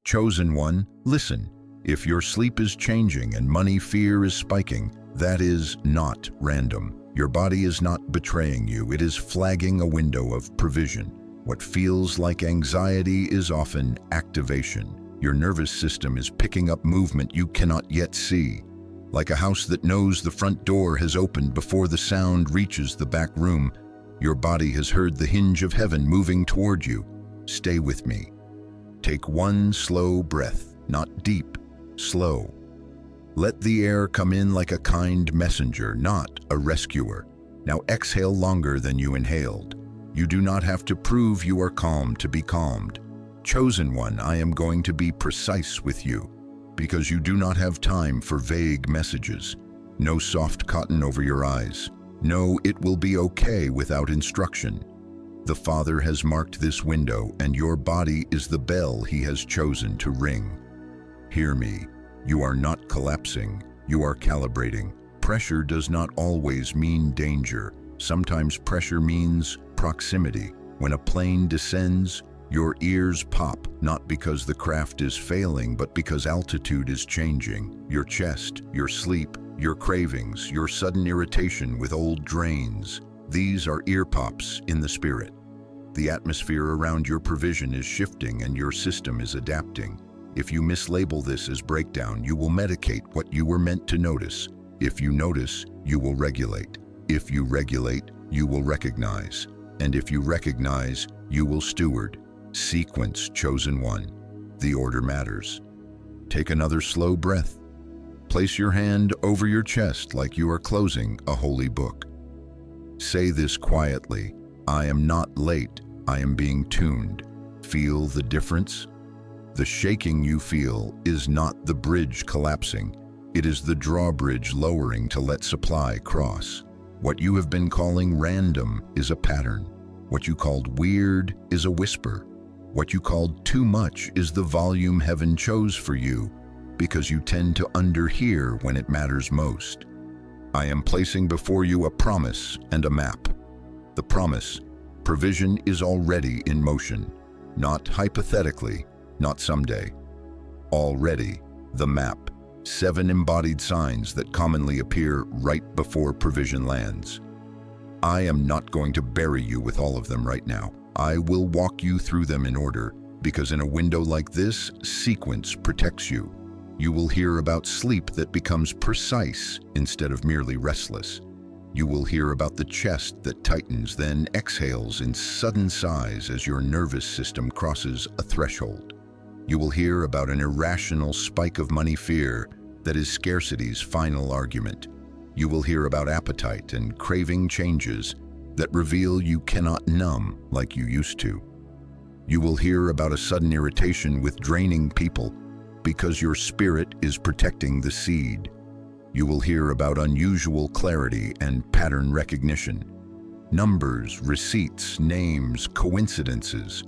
Chosen one, listen. If your sleep is changing and money fear is spiking, that is not random. Your body is not betraying you. It is flagging a window of provision. What feels like anxiety is often activation. Your nervous system is picking up movement you cannot yet see. Like a house that knows the front door has opened before the sound reaches the back room, your body has heard the hinge of heaven moving toward you. Stay with me. Take one slow breath, not deep, slow. Let the air come in like a kind messenger, not a rescuer. Now exhale longer than you inhaled. You do not have to prove you are calm to be calmed. Chosen one, I am going to be precise with you, because you do not have time for vague messages. No soft cotton over your eyes. No, it will be okay without instruction. The Father has marked this window, and your body is the bell He has chosen to ring. Hear me. You are not collapsing. You are calibrating. Pressure does not always mean danger. Sometimes pressure means proximity. When a plane descends, your ears pop, not because the craft is failing, but because altitude is changing. Your chest, your sleep, your cravings, your sudden irritation with old drains. These are ear pops in the spirit. The atmosphere around your provision is shifting and your system is adapting. If you mislabel this as breakdown, you will medicate what you were meant to notice. If you notice, you will regulate. If you regulate, you will recognize. And if you recognize, you will steward. Sequence, chosen one. The order matters. Take another slow breath. Place your hand over your chest like you are closing a holy book. Say this quietly. I am not late. I am being tuned. Feel the difference? The shaking you feel is not the bridge collapsing. It is the drawbridge lowering to let supply cross. What you have been calling random is a pattern. What you called weird is a whisper. What you called too much is the volume heaven chose for you, because you tend to underhear when it matters most. I am placing before you a promise and a map. The promise: provision is already in motion, not hypothetically, not someday. Already, the map: 7 embodied signs that commonly appear right before provision lands. I am not going to bury you with all of them right now. I will walk you through them in order, because in a window like this, sequence protects you. You will hear about sleep that becomes precise instead of merely restless. You will hear about the chest that tightens, then exhales in sudden sighs as your nervous system crosses a threshold. You will hear about an irrational spike of money fear that is scarcity's final argument. You will hear about appetite and craving changes that reveal you cannot numb like you used to. You will hear about a sudden irritation with draining people because your spirit is protecting the seed. You will hear about unusual clarity and pattern recognition. Numbers, receipts, names, coincidences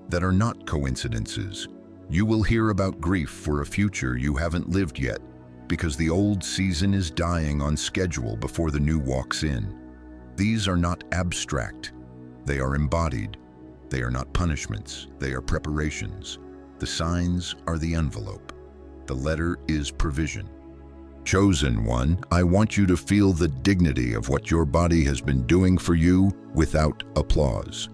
that are not coincidences. You will hear about grief for a future you haven't lived yet, because the old season is dying on schedule before the new walks in. These are not abstract. They are embodied. They are not punishments. They are preparations. The signs are the envelope. The letter is provision. Chosen one, I want you to feel the dignity of what your body has been doing for you without applause.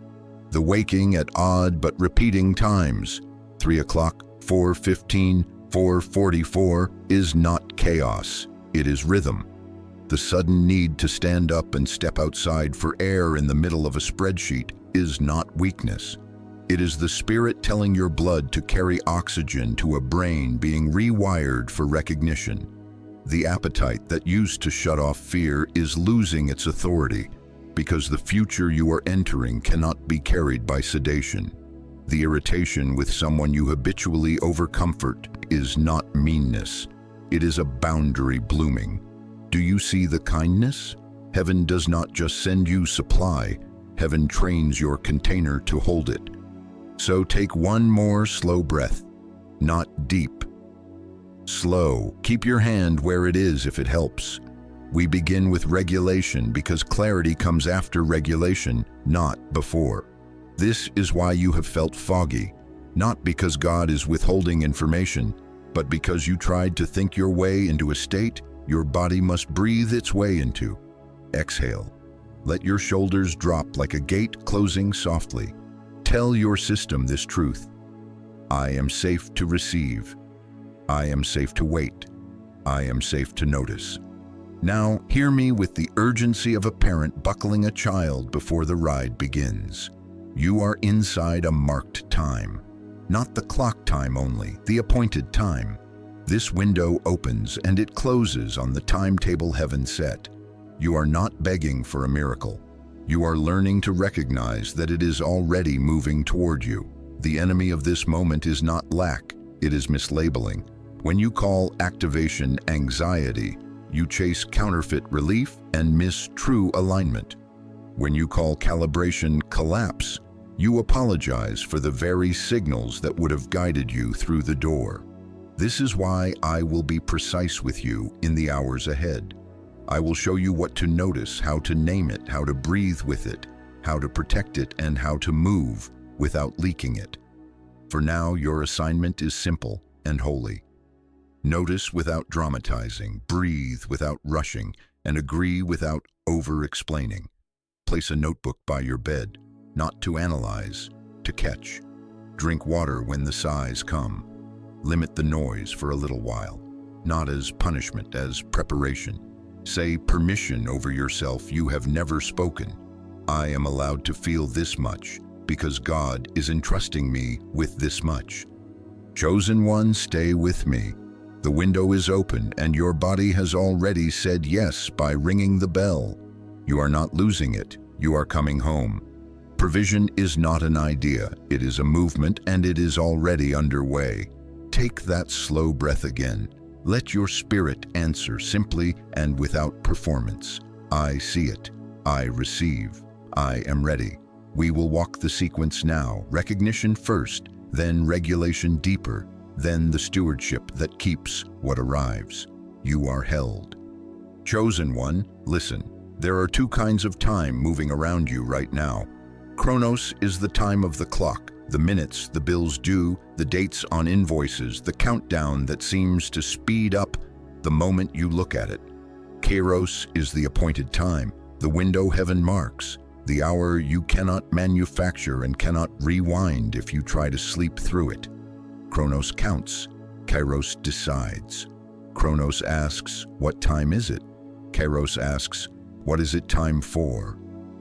The waking at odd but repeating times, 3 o'clock, 4:15, 4:44, is not chaos. It is rhythm. The sudden need to stand up and step outside for air in the middle of a spreadsheet is not weakness. It is the spirit telling your blood to carry oxygen to a brain being rewired for recognition. The appetite that used to shut off fear is losing its authority because the future you are entering cannot be carried by sedation. The irritation with someone you habitually overcomfort is not meanness. It is a boundary blooming. Do you see the kindness? Heaven does not just send you supply. Heaven trains your container to hold it. So take one more slow breath, not deep. Slow. Keep your hand where it is if it helps. We begin with regulation because clarity comes after regulation, not before. This is why you have felt foggy. Not because God is withholding information, but because you tried to think your way into a state your body must breathe its way into. Exhale. Let your shoulders drop like a gate closing softly. Tell your system this truth. I am safe to receive. I am safe to wait. I am safe to notice. Now, hear me with the urgency of a parent buckling a child before the ride begins. You are inside a marked time. Not the clock time only, the appointed time. This window opens and it closes on the timetable heaven set. You are not begging for a miracle. You are learning to recognize that it is already moving toward you. The enemy of this moment is not lack, it is mislabeling. When you call activation anxiety, you chase counterfeit relief and miss true alignment. When you call calibration collapse, you apologize for the very signals that would have guided you through the door. This is why I will be precise with you in the hours ahead. I will show you what to notice, how to name it, how to breathe with it, how to protect it, and how to move without leaking it. For now, your assignment is simple and holy. Notice without dramatizing, breathe without rushing, and agree without over-explaining. Place a notebook by your bed, not to analyze, to catch. Drink water when the sighs come. Limit the noise for a little while, not as punishment, as preparation. Say permission over yourself you have never spoken. I am allowed to feel this much because God is entrusting me with this much. Chosen one, stay with me. The window is open and your body has already said yes by ringing the bell. You are not losing it, you are coming home. Provision is not an idea, it is a movement and it is already underway. Take that slow breath again. Let your spirit answer simply and without performance. I see it. I receive. I am ready. We will walk the sequence now. Recognition first, then regulation deeper, then the stewardship that keeps what arrives. You are held. Chosen one, listen. There are two kinds of time moving around you right now. Chronos is the time of the clock. The minutes, the bills due, the dates on invoices, the countdown that seems to speed up the moment you look at it. Kairos is the appointed time, the window heaven marks, the hour you cannot manufacture and cannot rewind if you try to sleep through it. Chronos counts, Kairos decides. Chronos asks, what time is it? Kairos asks, what is it time for?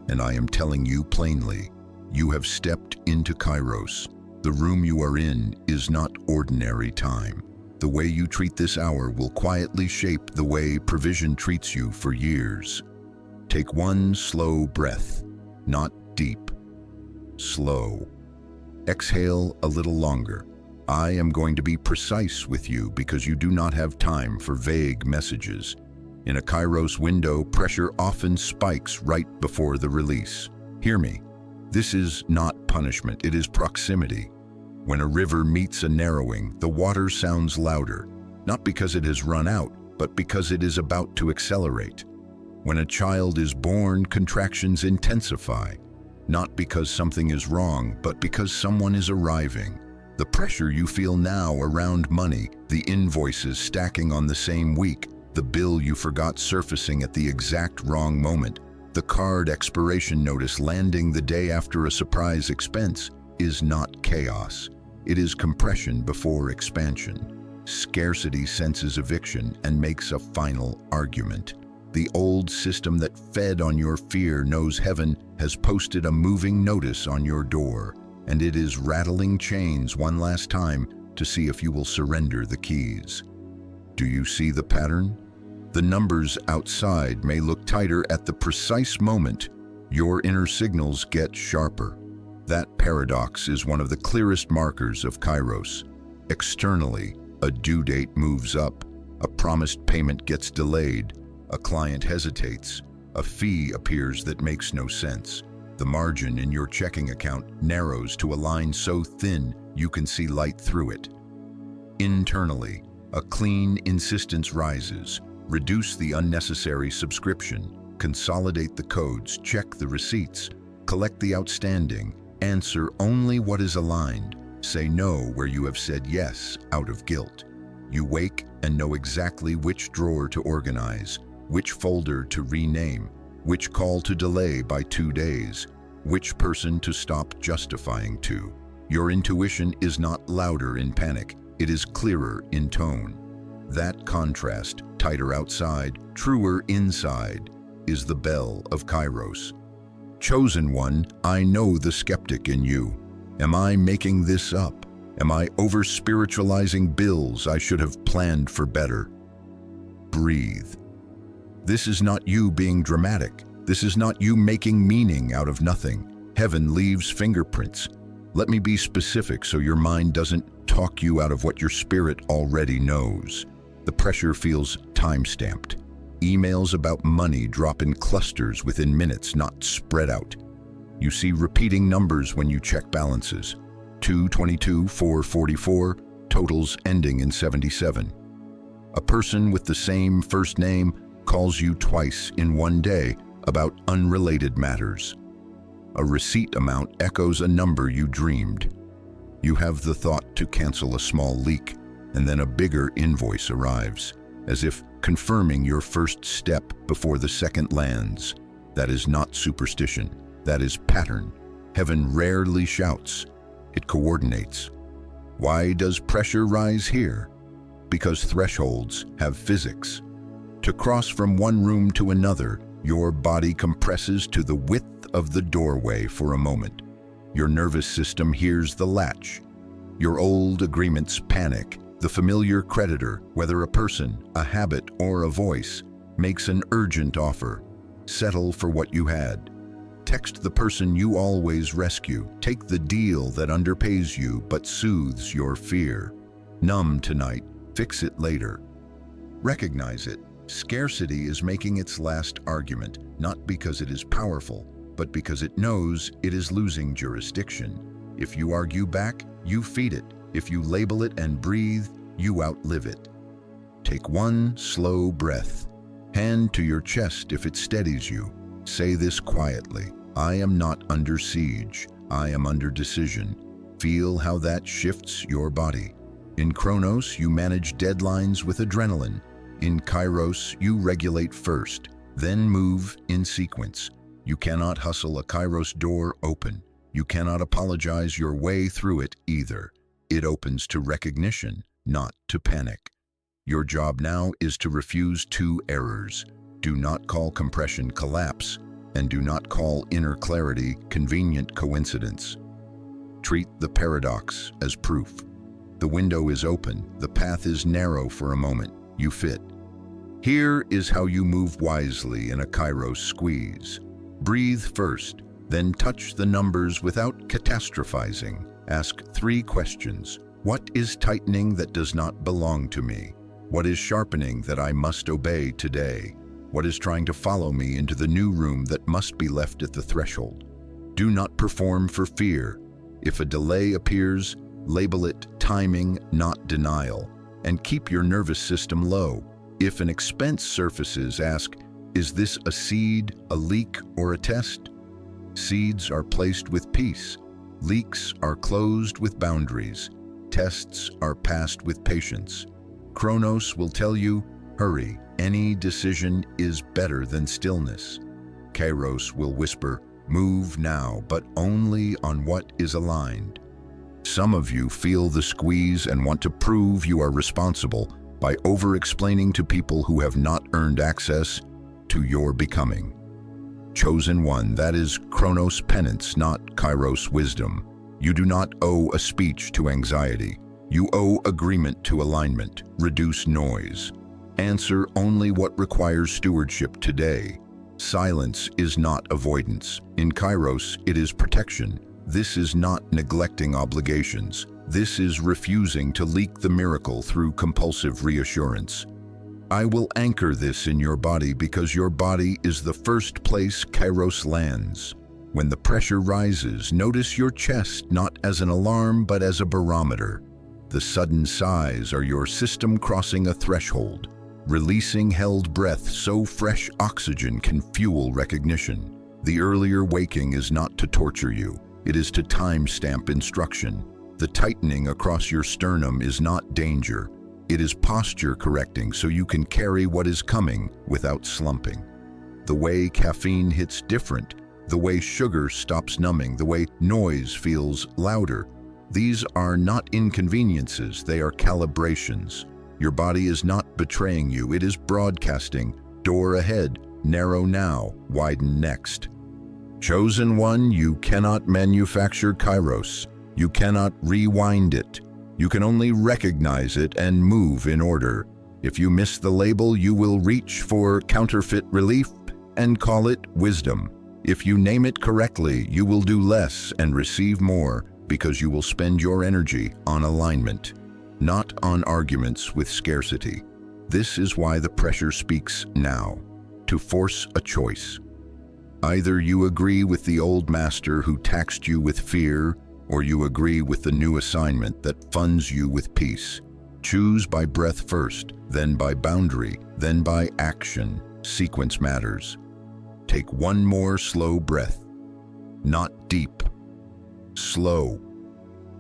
And I am telling you plainly, you have stepped into Kairos. The room you are in is not ordinary time. The way you treat this hour will quietly shape the way provision treats you for years. Take one slow breath, not deep, slow. Exhale a little longer. I am going to be precise with you because you do not have time for vague messages. In a Kairos window, pressure often spikes right before the release. Hear me. This is not punishment, it is proximity. When a river meets a narrowing, the water sounds louder, not because it has run out, but because it is about to accelerate. When a child is born, contractions intensify, not because something is wrong, but because someone is arriving. The pressure you feel now around money, the invoices stacking on the same week, the bill you forgot surfacing at the exact wrong moment, the card expiration notice landing the day after a surprise expense, is not chaos. It is compression before expansion. Scarcity senses eviction and makes a final argument. The old system that fed on your fear knows heaven has posted a moving notice on your door, and it is rattling chains one last time to see if you will surrender the keys. Do you see the pattern? The numbers outside may look tighter at the precise moment your inner signals get sharper. That paradox is one of the clearest markers of Kairos. Externally, a due date moves up, a promised payment gets delayed, a client hesitates, a fee appears that makes no sense. The margin in your checking account narrows to a line so thin you can see light through it. Internally, a clean insistence rises. Reduce the unnecessary subscription, consolidate the codes, check the receipts, collect the outstanding, answer only what is aligned. Say no where you have said yes out of guilt. You wake and know exactly which drawer to organize, which folder to rename, which call to delay by 2 days, which person to stop justifying to. Your intuition is not louder in panic, it is clearer in tone. That contrast, tighter outside, truer inside, is the bell of Kairos. Chosen one, I know the skeptic in you. Am I making this up? Am I over-spiritualizing bills I should have planned for better? Breathe. This is not you being dramatic. This is not you making meaning out of nothing. Heaven leaves fingerprints. Let me be specific so your mind doesn't talk you out of what your spirit already knows. The pressure feels time-stamped. Emails about money drop in clusters within minutes, not spread out. You see repeating numbers when you check balances. 222, 444, totals ending in 77. A person with the same first name calls you twice in one day about unrelated matters. A receipt amount echoes a number you dreamed. You have the thought to cancel a small leak, and then a bigger invoice arrives, as if confirming your first step before the second lands. That is not superstition. That is pattern. Heaven rarely shouts. It coordinates. Why does pressure rise here? Because thresholds have physics. To cross from one room to another, your body compresses to the width of the doorway for a moment. Your nervous system hears the latch. Your old agreements panic. The familiar creditor, whether a person, a habit, or a voice, makes an urgent offer. Settle for what you had. Text the person you always rescue. Take the deal that underpays you but soothes your fear. Numb tonight, fix it later. Recognize it. Scarcity is making its last argument, not because it is powerful, but because it knows it is losing jurisdiction. If you argue back, you feed it. If you label it and breathe, you outlive it. Take one slow breath. Hand to your chest if it steadies you. Say this quietly. I am not under siege. I am under decision. Feel how that shifts your body. In Chronos, you manage deadlines with adrenaline. In Kairos, you regulate first, then move in sequence. You cannot hustle a Kairos door open. You cannot apologize your way through it either. It opens to recognition, not to panic. Your job now is to refuse 2 errors. Do not call compression collapse, and do not call inner clarity convenient coincidence. Treat the paradox as proof. The window is open, the path is narrow for a moment, you fit. Here is how you move wisely in a Kairos squeeze. Breathe first, then touch the numbers without catastrophizing. Ask 3 questions. What is tightening that does not belong to me? What is sharpening that I must obey today? What is trying to follow me into the new room that must be left at the threshold? Do not perform for fear. If a delay appears, label it timing, not denial, and keep your nervous system low. If an expense surfaces, ask, is this a seed, a leak, or a test? Seeds are placed with peace. Leaks are closed with boundaries. Tests are passed with patience. Chronos will tell you, hurry, any decision is better than stillness. Kairos will whisper, move now, but only on what is aligned. Some of you feel the squeeze and want to prove you are responsible by over-explaining to people who have not earned access to your becoming. Chosen one, that is Chronos penance, not Kairos wisdom. You do not owe a speech to anxiety. You owe agreement to alignment. Reduce noise. Answer only what requires stewardship today. Silence is not avoidance. In Kairos, it is protection. This is not neglecting obligations. This is refusing to leak the miracle through compulsive reassurance. I will anchor this in your body because your body is the first place Kairos lands. When the pressure rises, notice your chest not as an alarm but as a barometer. The sudden sighs are your system crossing a threshold, releasing held breath so fresh oxygen can fuel recognition. The earlier waking is not to torture you, it is to timestamp instruction. The tightening across your sternum is not danger. It is posture correcting so you can carry what is coming without slumping. The way caffeine hits different, the way sugar stops numbing, the way noise feels louder. These are not inconveniences, they are calibrations. Your body is not betraying you, it is broadcasting. Door ahead, narrow now, widen next. Chosen one, you cannot manufacture Kairos. You cannot rewind it. You can only recognize it and move in order. If you miss the label, you will reach for counterfeit relief and call it wisdom. If you name it correctly, you will do less and receive more because you will spend your energy on alignment, not on arguments with scarcity. This is why the pressure speaks now, to force a choice. Either you agree with the old master who taxed you with fear, or you agree with the new assignment that funds you with peace. Choose by breath first, then by boundary, then by action. Sequence matters. Take one more slow breath. Not deep. Slow.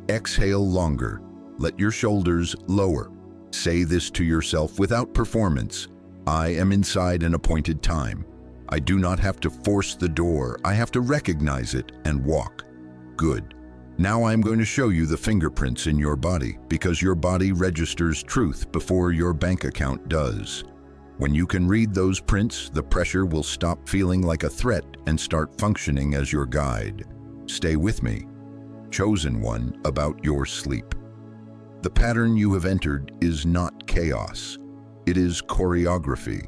Exhale longer. Let your shoulders lower. Say this to yourself without performance. I am inside an appointed time. I do not have to force the door. I have to recognize it and walk. Good. Now I'm going to show you the fingerprints in your body because your body registers truth before your bank account does. When you can read those prints, the pressure will stop feeling like a threat and start functioning as your guide. Stay with me. Chosen one, about your sleep. The pattern you have entered is not chaos. It is choreography.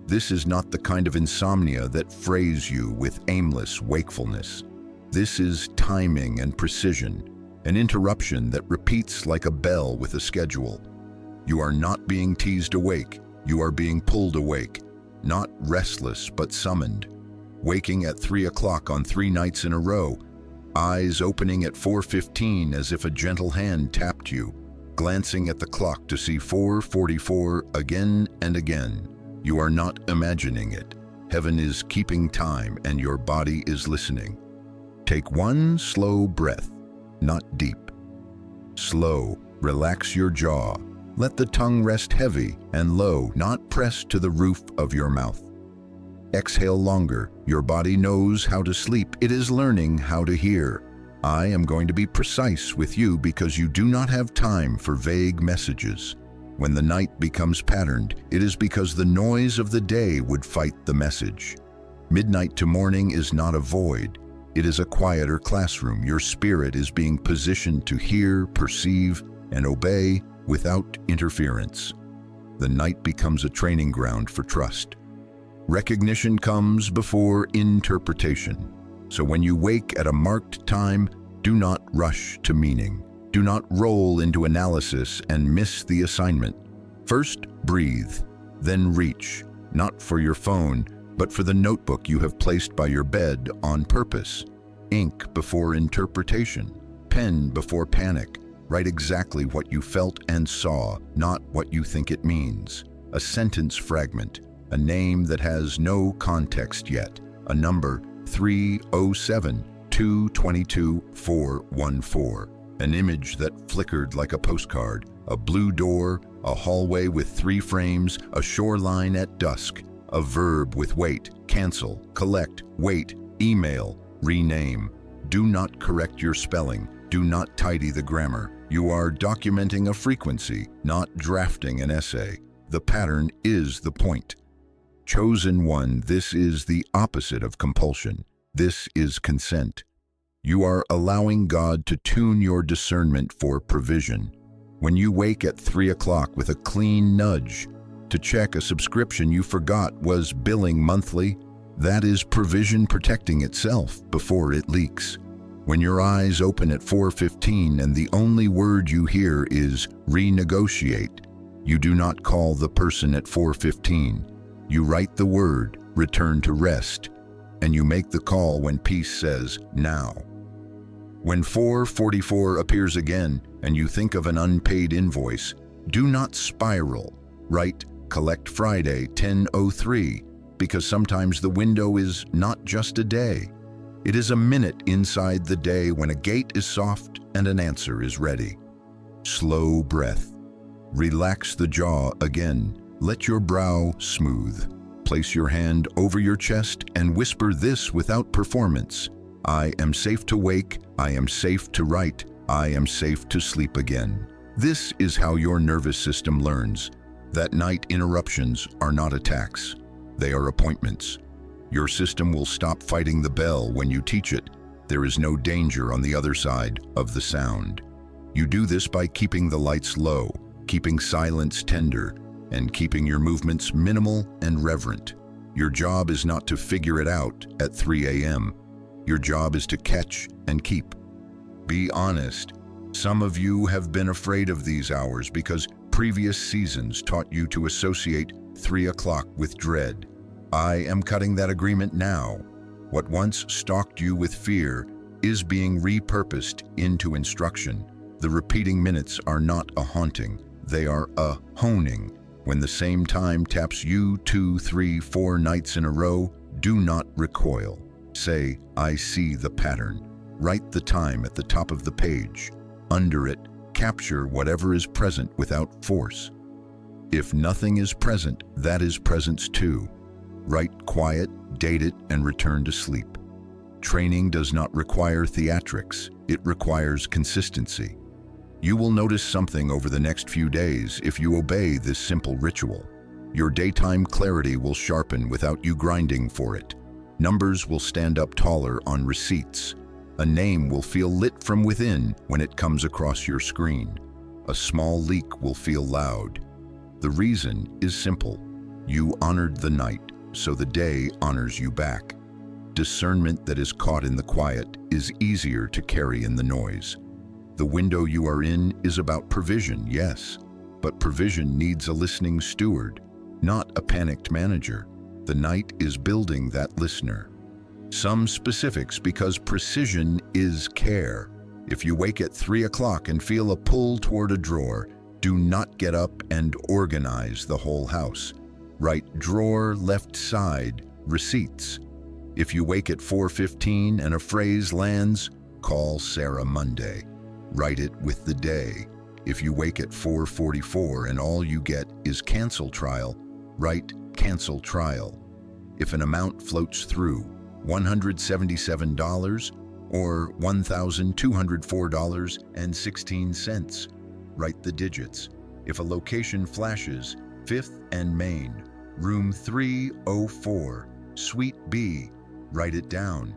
This is not the kind of insomnia that frays you with aimless wakefulness. This is timing and precision, an interruption that repeats like a bell with a schedule. You are not being teased awake, you are being pulled awake, not restless but summoned. Waking at 3 o'clock on 3 nights in a row, eyes opening at 4:15 as if a gentle hand tapped you, glancing at the clock to see 4:44 again and again. You are not imagining it. Heaven is keeping time and your body is listening. Take one slow breath, not deep. Slow, relax your jaw. Let the tongue rest heavy and low, not pressed to the roof of your mouth. Exhale longer. Your body knows how to sleep. It is learning how to hear. I am going to be precise with you because you do not have time for vague messages. When the night becomes patterned, it is because the noise of the day would fight the message. Midnight to morning is not a void. It is a quieter classroom. Your spirit is being positioned to hear, perceive, and obey without interference. The night becomes a training ground for trust. Recognition comes before interpretation. So when you wake at a marked time, do not rush to meaning. Do not roll into analysis and miss the assignment. First, breathe, then reach, not for your phone, but for the notebook you have placed by your bed on purpose. Ink before interpretation, pen before panic. Write exactly what you felt and saw, not what you think it means. A sentence fragment, a name that has no context yet, a number 307-222-414, an image that flickered like a postcard, a blue door, a hallway with 3 frames, a shoreline at dusk, a verb with wait, cancel, collect, wait, email, rename. Do not correct your spelling. Do not tidy the grammar. You are documenting a frequency, not drafting an essay. The pattern is the point. Chosen one, this is the opposite of compulsion. This is consent. You are allowing God to tune your discernment for provision. When you wake at 3 o'clock with a clean nudge to check a subscription you forgot was billing monthly, that is provision protecting itself before it leaks. When your eyes open at 4:15 and the only word you hear is renegotiate, you do not call the person at 4:15. You write the word, return to rest, and you make the call when peace says, now. When 4:44 appears again and you think of an unpaid invoice, do not spiral. Write, collect Friday, 10:03, because sometimes the window is not just a day. It is a minute inside the day when a gate is soft and an answer is ready. Slow breath. Relax the jaw again. Let your brow smooth. Place your hand over your chest and whisper this without performance. I am safe to wake, I am safe to write, I am safe to sleep again. This is how your nervous system learns that night interruptions are not attacks. They are appointments. Your system will stop fighting the bell when you teach it. There is no danger on the other side of the sound. You do this by keeping the lights low, keeping silence tender, and keeping your movements minimal and reverent. Your job is not to figure it out at 3 a.m. Your job is to catch and keep. Be honest. Some of you have been afraid of these hours because previous seasons taught you to associate 3 o'clock with dread. I am cutting that agreement now. What once stalked you with fear is being repurposed into instruction. The repeating minutes are not a haunting, they are a honing. When the same time taps you 2, 3, 4 nights in a row, do not recoil. Say, I see the pattern. Write the time at the top of the page. Under it, capture whatever is present without force. If nothing is present, that is presence too. Write quiet, date it, and return to sleep. Training does not require theatrics, it requires consistency. You will notice something over the next few days if you obey this simple ritual. Your daytime clarity will sharpen without you grinding for it. Numbers will stand up taller on receipts. A name will feel lit from within when it comes across your screen. A small leak will feel loud. The reason is simple. You honored the night, so the day honors you back. Discernment that is caught in the quiet is easier to carry in the noise. The window you are in is about provision, yes, but provision needs a listening steward, not a panicked manager. The night is building that listener. Some specifics because precision is care. If you wake at 3 o'clock and feel a pull toward a drawer, do not get up and organize the whole house. Write drawer left side, receipts. If you wake at 4:15 and a phrase lands, call Sarah Monday. Write it with the day. If you wake at 4:44 and all you get is cancel trial, write cancel trial. If an amount floats through, $177 or $1,204.16, write the digits. If a location flashes, 5th and Main, room 304, suite B, write it down.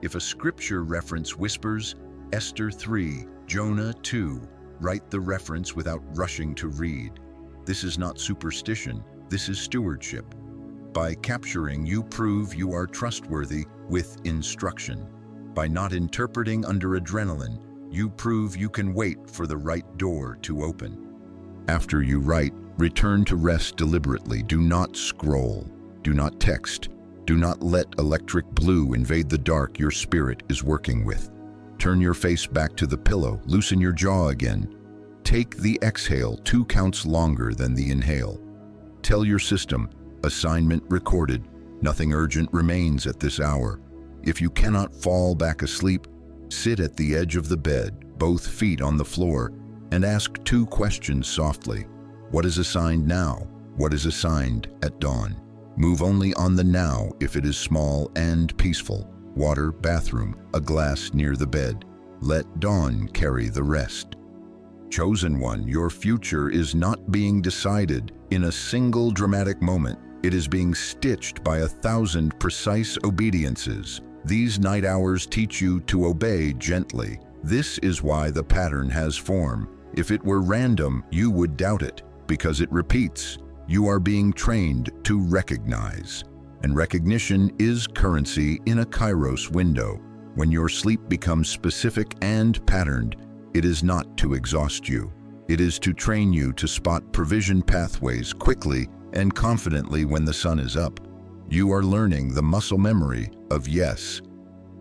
If a scripture reference whispers, Esther 3, Jonah 2, write the reference without rushing to read. This is not superstition, this is stewardship. By capturing, you prove you are trustworthy with instruction. By not interpreting under adrenaline, you prove you can wait for the right door to open. After you write, return to rest deliberately. Do not scroll. Do not text. Do not let electric blue invade the dark your spirit is working with. Turn your face back to the pillow. Loosen your jaw again. Take the exhale 2 counts longer than the inhale. Tell your system, assignment recorded. Nothing urgent remains at this hour. If you cannot fall back asleep, sit at the edge of the bed, both feet on the floor, and ask 2 questions softly. What is assigned now? What is assigned at dawn? Move only on the now if it is small and peaceful. Water, bathroom, a glass near the bed. Let dawn carry the rest. Chosen one, your future is not being decided in a single dramatic moment. It is being stitched by 1,000 precise obediences. These night hours teach you to obey gently. This is why the pattern has form. If it were random, you would doubt it, because it repeats. You are being trained to recognize. And recognition is currency in a Kairos window. When your sleep becomes specific and patterned, it is not to exhaust you. It is to train you to spot provision pathways quickly and confidently when the sun is up. You are learning the muscle memory of yes.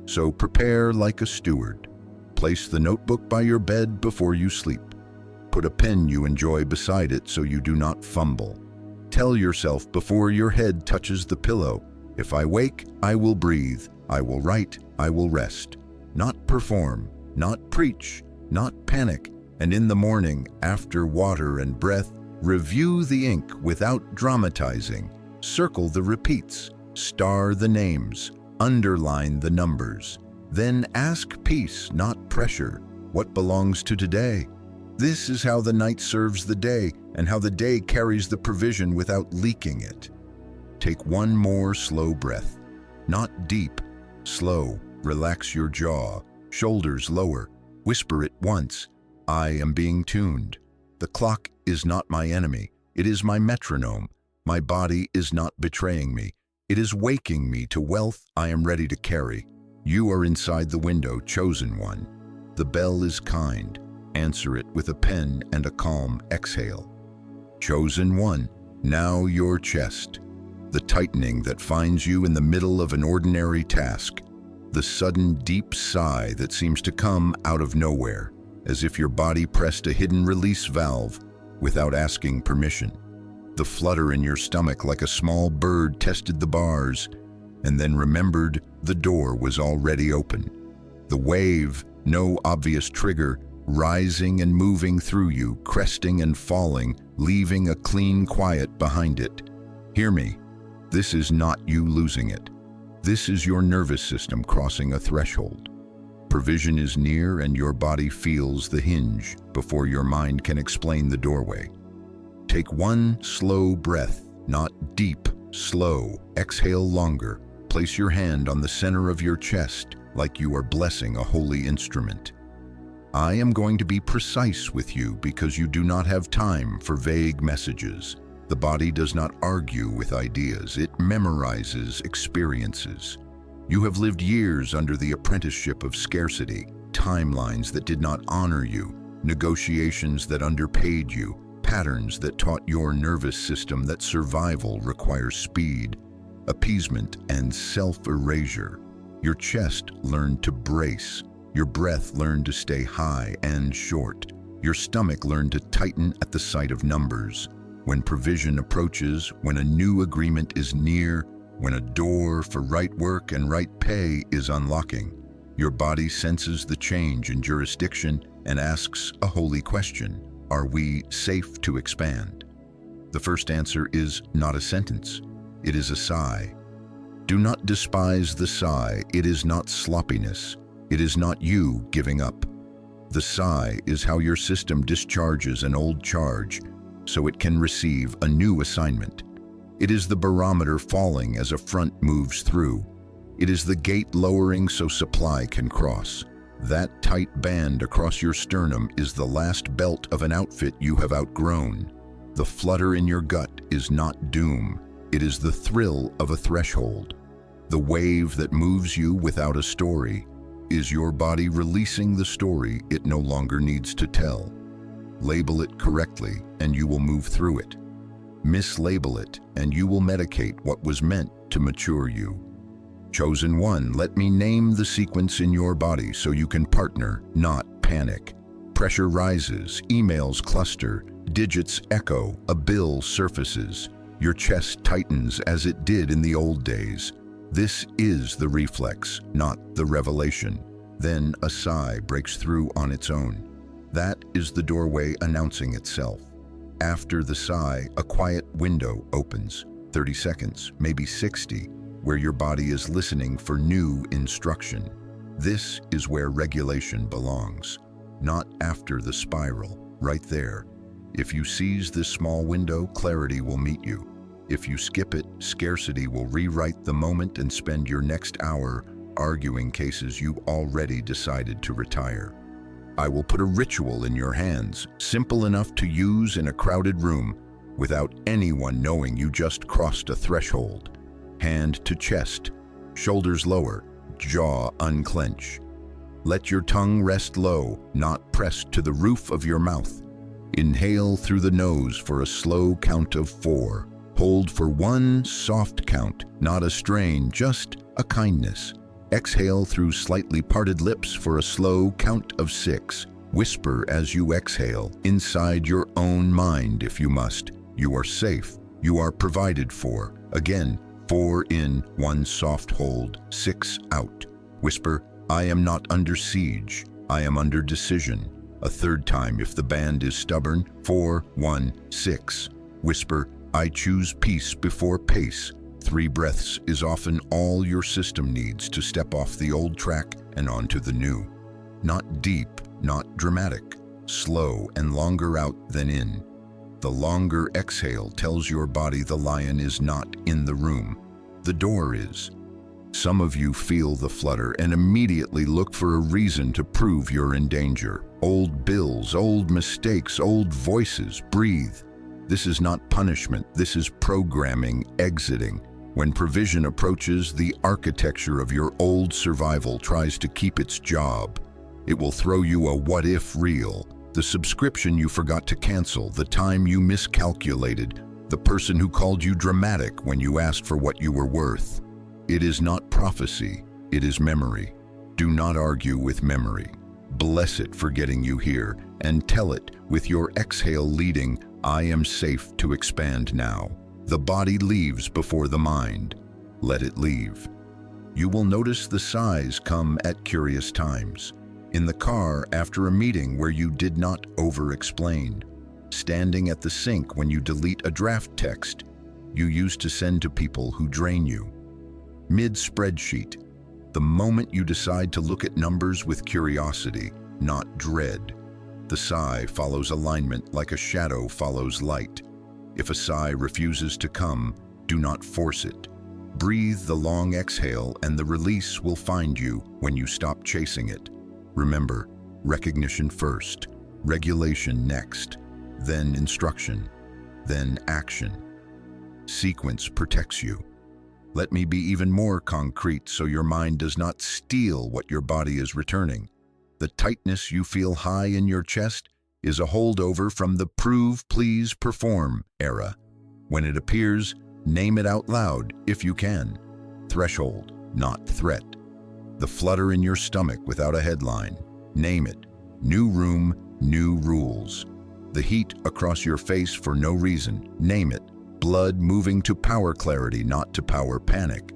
So prepare like a steward. Place the notebook by your bed before you sleep. Put a pen you enjoy beside it so you do not fumble. Tell yourself before your head touches the pillow, if I wake, I will breathe, I will write, I will rest. Not perform, not preach, not panic. And in the morning, after water and breath, review the ink without dramatizing. Circle the repeats, star the names, underline the numbers. Then ask peace, not pressure, what belongs to today. This is how the night serves the day, and how the day carries the provision without leaking it. Take one more slow breath. Not deep, slow. Relax your jaw, shoulders lower. Whisper it once. I am being tuned. The clock is not my enemy. It is my metronome. My body is not betraying me. It is waking me to wealth I am ready to carry. You are inside the window, chosen one. The bell is kind. Answer it with a pen and a calm exhale. Chosen one, now your chest. The tightening that finds you in the middle of an ordinary task. The sudden deep sigh that seems to come out of nowhere, as if your body pressed a hidden release valve without asking permission. The flutter in your stomach like a small bird tested the bars, and then remembered the door was already open. The wave, no obvious trigger, rising and moving through you, cresting and falling, leaving a clean quiet behind it. Hear me, this is not you losing it. This is your nervous system crossing a threshold. Provision is near and your body feels the hinge before your mind can explain the doorway. Take one slow breath, not deep, slow. Exhale longer. Place your hand on the center of your chest like you are blessing a holy instrument. I am going to be precise with you because you do not have time for vague messages. The body does not argue with ideas, it memorizes experiences. You have lived years under the apprenticeship of scarcity, timelines that did not honor you, negotiations that underpaid you, patterns that taught your nervous system that survival requires speed, appeasement, and self-erasure. Your chest learned to brace, your breath learned to stay high and short, your stomach learned to tighten at the sight of numbers. When provision approaches, when a new agreement is near, when a door for right work and right pay is unlocking, your body senses the change in jurisdiction and asks a holy question. Are we safe to expand? The first answer is not a sentence. It is a sigh. Do not despise the sigh. It is not sloppiness. It is not you giving up. The sigh is how your system discharges an old charge so it can receive a new assignment. It is the barometer falling as a front moves through. It is the gate lowering so supply can cross. That tight band across your sternum is the last belt of an outfit you have outgrown. The flutter in your gut is not doom. It is the thrill of a threshold. The wave that moves you without a story is your body releasing the story it no longer needs to tell. Label it correctly and you will move through it. Mislabel it and you will medicate what was meant to mature you. Chosen one, let me name the sequence in your body so you can partner, not panic. Pressure rises, emails cluster, digits echo, a bill surfaces. Your chest tightens as it did in the old days. This is the reflex, not the revelation. Then a sigh breaks through on its own. That is the doorway announcing itself. After the sigh, a quiet window opens, 30 seconds, maybe 60, where your body is listening for new instruction. This is where regulation belongs, not after the spiral, right there. If you seize this small window, clarity will meet you. If you skip it, scarcity will rewrite the moment and spend your next hour arguing cases you already decided to retire. I will put a ritual in your hands, simple enough to use in a crowded room, without anyone knowing you just crossed a threshold. Hand to chest, shoulders lower, jaw unclench. Let your tongue rest low, not pressed to the roof of your mouth. Inhale through the nose for a slow count of 4. Hold for 1 soft count, not a strain, just a kindness. Exhale through slightly parted lips for a slow count of 6. Whisper as you exhale, inside your own mind if you must. You are safe. You are provided for. Again, 4 in, 1 soft hold, 6 out. Whisper, I am not under siege. I am under decision. A third time if the band is stubborn. 4, 1, 6. Whisper, I choose peace before pace. 3 breaths is often all your system needs to step off the old track and onto the new. Not deep, not dramatic, slow and longer out than in. The longer exhale tells your body the lion is not in the room. The door is. Some of you feel the flutter and immediately look for a reason to prove you're in danger. Old bills, old mistakes, old voices. Breathe. This is not punishment. This is programming exiting. When provision approaches, the architecture of your old survival tries to keep its job. It will throw you a what-if reel. The subscription you forgot to cancel, the time you miscalculated, the person who called you dramatic when you asked for what you were worth. It is not prophecy, it is memory. Do not argue with memory. Bless it for getting you here, and tell it with your exhale leading, I am safe to expand now. The body leaves before the mind. Let it leave. You will notice the sighs come at curious times. In the car after a meeting where you did not over-explain. Standing at the sink when you delete a draft text you used to send to people who drain you. Mid-spreadsheet, the moment you decide to look at numbers with curiosity, not dread. The sigh follows alignment like a shadow follows light. If a sigh refuses to come, do not force it. Breathe the long exhale and the release will find you when you stop chasing it. Remember, recognition first, regulation next, then instruction, then action. Sequence protects you. Let me be even more concrete so your mind does not steal what your body is returning. The tightness you feel high in your chest is a holdover from the prove, please, perform era. When it appears, name it out loud if you can. Threshold, not threat. The flutter in your stomach without a headline. Name it. New room, new rules. The heat across your face for no reason. Name it. Blood moving to power clarity, not to power panic.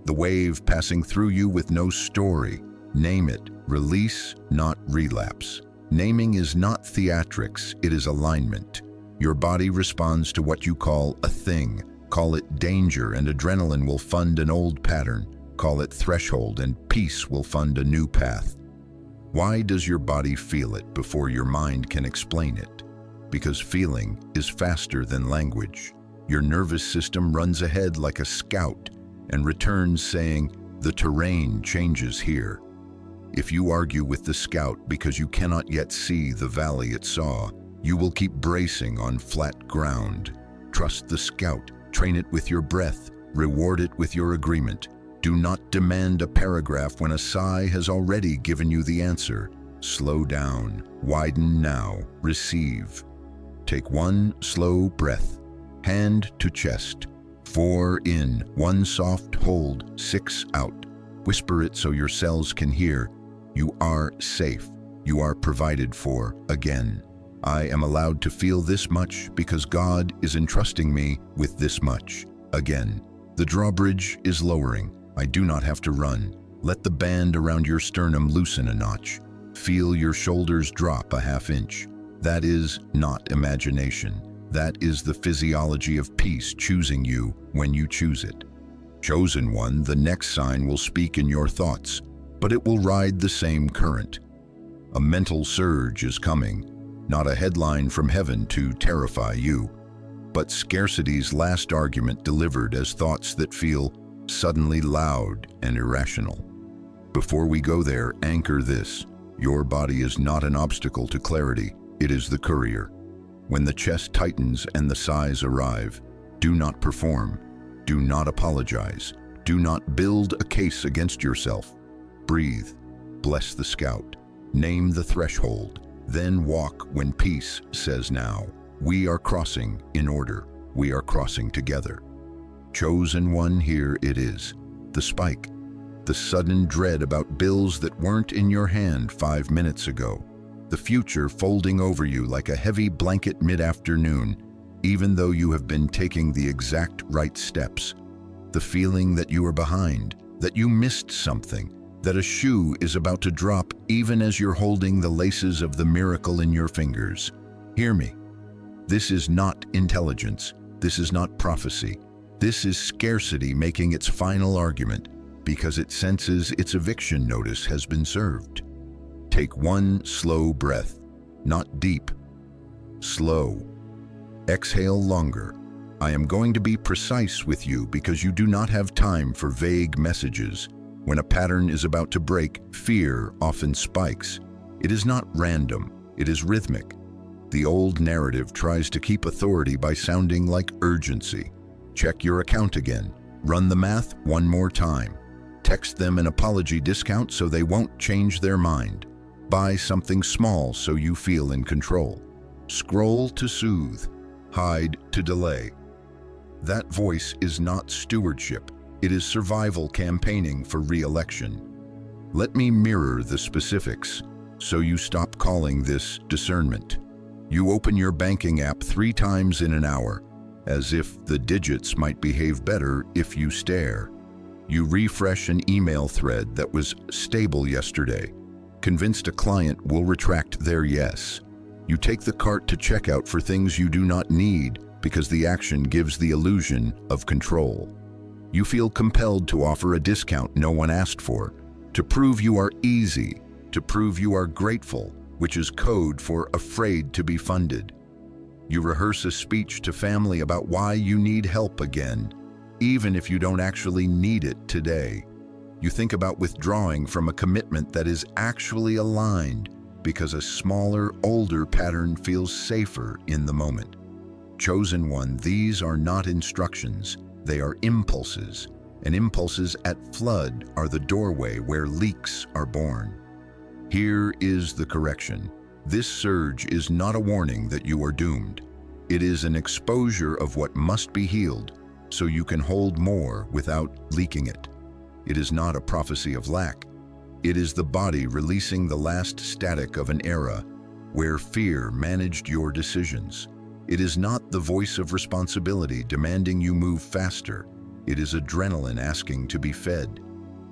The wave passing through you with no story. Name it. Release, not relapse. Naming is not theatrics, it is alignment. Your body responds to what you call a thing. Call it danger and adrenaline will fund an old pattern. Call it threshold and peace will fund a new path. Why does your body feel it before your mind can explain it? Because feeling is faster than language. Your nervous system runs ahead like a scout and returns saying, the terrain changes here. If you argue with the scout because you cannot yet see the valley it saw, you will keep bracing on flat ground. Trust the scout, train it with your breath, reward it with your agreement. Do not demand a paragraph when a sigh has already given you the answer. Slow down, widen now, receive. Take 1 slow breath, hand to chest. 4 in, 1 soft hold, 6 out. Whisper it so your cells can hear. You are safe. You are provided for again. I am allowed to feel this much because God is entrusting me with this much again. The drawbridge is lowering. I do not have to run. Let the band around your sternum loosen a notch. Feel your shoulders drop a ½ inch. That is not imagination. That is the physiology of peace choosing you when you choose it. Chosen one, the next sign will speak in your thoughts, but it will ride the same current. A mental surge is coming, not a headline from heaven to terrify you, but scarcity's last argument delivered as thoughts that feel suddenly loud and irrational. Before we go there, anchor this. Your body is not an obstacle to clarity, it is the courier. When the chest tightens and the sighs arrive, do not perform, do not apologize, do not build a case against yourself. Breathe, bless the scout, name the threshold, then walk when peace says now. We are crossing in order, we are crossing together. Chosen one, here it is, the spike, the sudden dread about bills that weren't in your hand 5 minutes ago, the future folding over you like a heavy blanket mid-afternoon, even though you have been taking the exact right steps, the feeling that you are behind, that you missed something, that a shoe is about to drop even as you're holding the laces of the miracle in your fingers. Hear me. This is not intelligence. This is not prophecy. This is scarcity making its final argument because it senses its eviction notice has been served. Take one slow breath, not deep, slow. Exhale longer. I am going to be precise with you because you do not have time for vague messages. When a pattern is about to break, fear often spikes. It is not random, it is rhythmic. The old narrative tries to keep authority by sounding like urgency. Check your account again. Run the math one more time. Text them an apology discount so they won't change their mind. Buy something small so you feel in control. Scroll to soothe. Hide to delay. That voice is not stewardship. It is survival campaigning for re-election. Let me mirror the specifics so you stop calling this discernment. You open your banking app 3 times in an hour, as if the digits might behave better if you stare. You refresh an email thread that was stable yesterday, convinced a client will retract their yes. You take the cart to checkout for things you do not need because the action gives the illusion of control. You feel compelled to offer a discount no one asked for, to prove you are easy, to prove you are grateful, which is code for afraid to be funded. You rehearse a speech to family about why you need help again, even if you don't actually need it today. You think about withdrawing from a commitment that is actually aligned because a smaller, older pattern feels safer in the moment. Chosen one, these are not instructions, they are impulses, and impulses at flood are the doorway where leaks are born. Here is the correction. This surge is not a warning that you are doomed. It is an exposure of what must be healed so you can hold more without leaking it. It is not a prophecy of lack. It is the body releasing the last static of an era where fear managed your decisions. It is not the voice of responsibility demanding you move faster. It is adrenaline asking to be fed.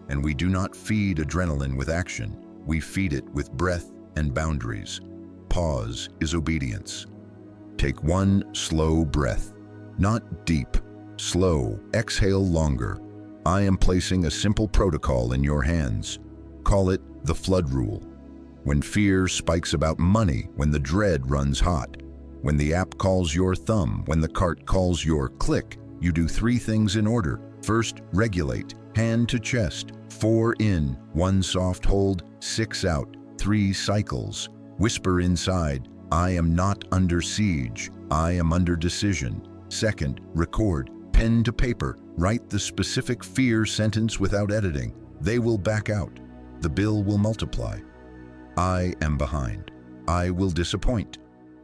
And we do not feed adrenaline with action. We feed it with breath and boundaries. Pause is obedience. Take one slow breath, not deep, slow. Exhale longer. I am placing a simple protocol in your hands. Call it the flood rule. When fear spikes about money, when the dread runs hot, when the app calls your thumb, when the cart calls your click, you do 3 things in order. First, regulate, hand to chest, 4 in, 1 soft hold, 6 out, 3 cycles. Whisper inside, I am not under siege, I am under decision. Second, record, pen to paper, write the specific fear sentence without editing. They will back out. The bill will multiply. I am behind. I will disappoint.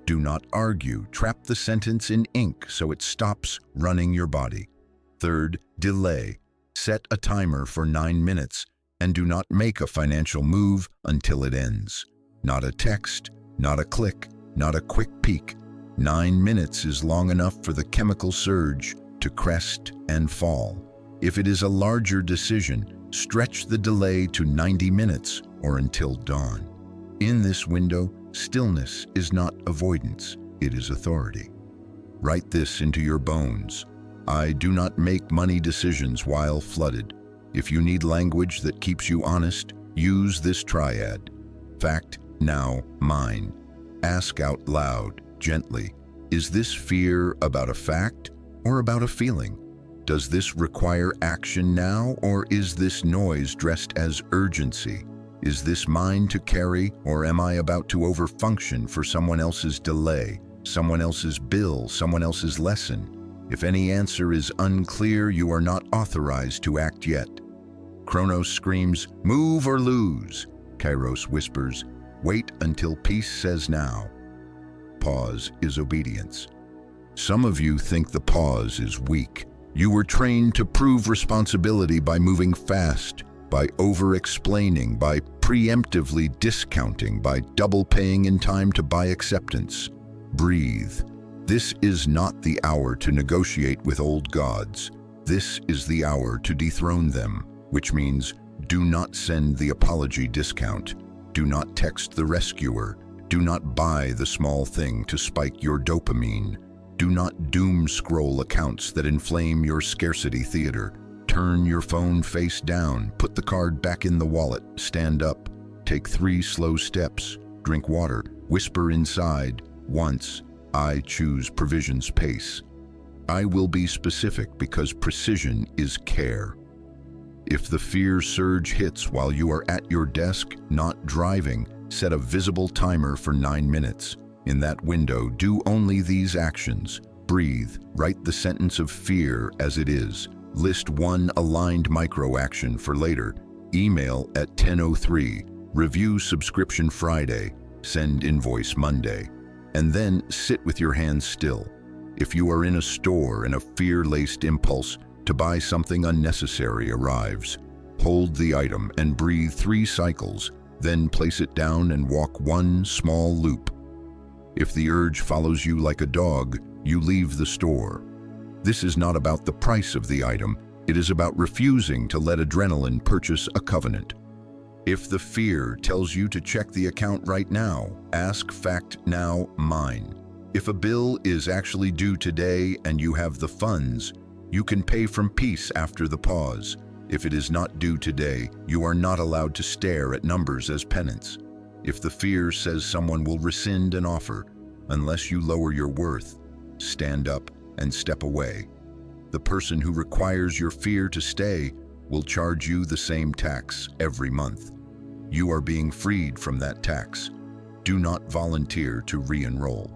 Do not argue. Trap the sentence in ink so it stops running your body. Third, delay. Set a timer for 9 minutes and do not make a financial move until it ends. Not a text, not a click, not a quick peek. 9 minutes is long enough for the chemical surge to crest and fall. If it is a larger decision, stretch the delay to 90 minutes or until dawn. In this window, stillness is not avoidance, it is authority. Write this into your bones. I do not make money decisions while flooded. If you need language that keeps you honest, use this triad. Fact, now, mine. Ask out loud, gently, is this fear about a fact or about a feeling? Does this require action now, or is this noise dressed as urgency? Is this mine to carry, or am I about to overfunction for someone else's delay, someone else's bill, someone else's lesson? If any answer is unclear, you are not authorized to act yet. Chronos screams, move or lose. Kairos whispers, wait until peace says now. Pause is obedience. Some of you think the pause is weak. You were trained to prove responsibility by moving fast, by over-explaining, by preemptively discounting, by double paying in time to buy acceptance. Breathe. This is not the hour to negotiate with old gods. This is the hour to dethrone them, which means Do not send the apology discount. Do not text the rescuer. Do not buy the small thing to spike your dopamine. Do not doom scroll accounts that inflame your scarcity theater. Turn your phone face down, put the card back in the wallet, stand up, take 3 slow steps, drink water, whisper inside, once, I choose provision's pace. I will be specific because precision is care. If the fear surge hits while you are at your desk, not driving, set a visible timer for 9 minutes. In that window, do only these actions. Breathe, write the sentence of fear as it is. List 1 aligned micro-action for later. Email at 10:03. Review subscription Friday. Send invoice Monday. And then sit with your hands still. If you are in a store and a fear-laced impulse to buy something unnecessary arrives, hold the item and breathe 3 cycles, then place it down and walk 1 small loop. If the urge follows you like a dog, you leave the store. This is not about the price of the item, it is about refusing to let adrenaline purchase a covenant. If the fear tells you to check the account right now, ask fact now mine. If a bill is actually due today and you have the funds, you can pay from peace after the pause. If it is not due today, you are not allowed to stare at numbers as penance. If the fear says someone will rescind an offer, unless you lower your worth, stand up and step away. The person who requires your fear to stay will charge you the same tax every month. You are being freed from that tax. Do not volunteer to re-enroll.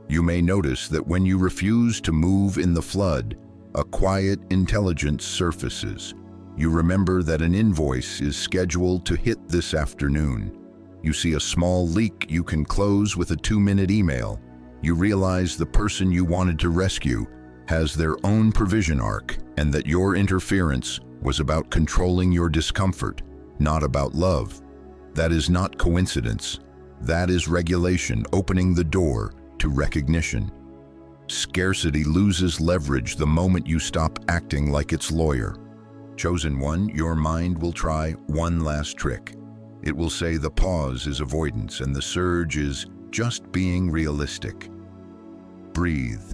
You may notice that when you refuse to move in the flood, a quiet intelligence surfaces. You remember that an invoice is scheduled to hit this afternoon. You see a small leak you can close with a 2-minute email. You realize the person you wanted to rescue has their own provision arc, and that your interference was about controlling your discomfort, not about love. That is not coincidence. That is regulation opening the door to recognition. Scarcity loses leverage the moment you stop acting like its lawyer. Chosen one, your mind will try one last trick. It will say the pause is avoidance and the surge is just being realistic. Breathe.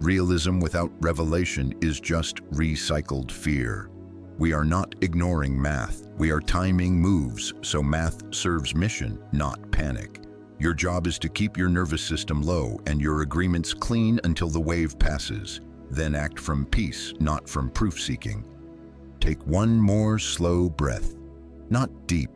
Realism without revelation is just recycled fear. We are not ignoring math. We are timing moves so math serves mission, not panic. Your job is to keep your nervous system low and your agreements clean until the wave passes. Then act from peace, not from proof-seeking. Take 1 more slow breath. Not deep.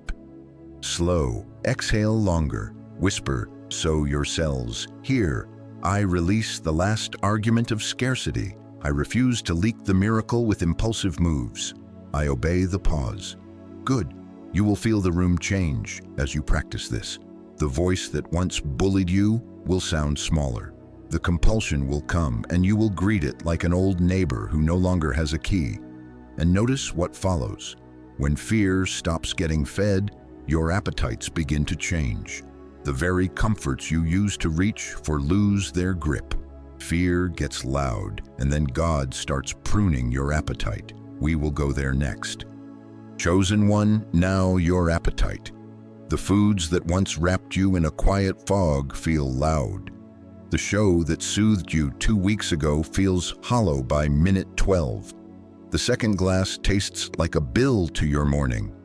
Slow. Exhale longer. Whisper, so your cells hear. I release the last argument of scarcity. I refuse to leak the miracle with impulsive moves. I obey the pause. Good. You will feel the room change as you practice this. The voice that once bullied you will sound smaller. The compulsion will come and you will greet it like an old neighbor who no longer has a key. And notice what follows. When fear stops getting fed, your appetites begin to change. The very comforts you used to reach for lose their grip. Fear gets loud, and then God starts pruning your appetite. We will go there next. Chosen one, now your appetite. The foods that once wrapped you in a quiet fog feel loud. The show that soothed you 2 weeks ago feels hollow by minute 12. The second glass tastes like a bill to your morning.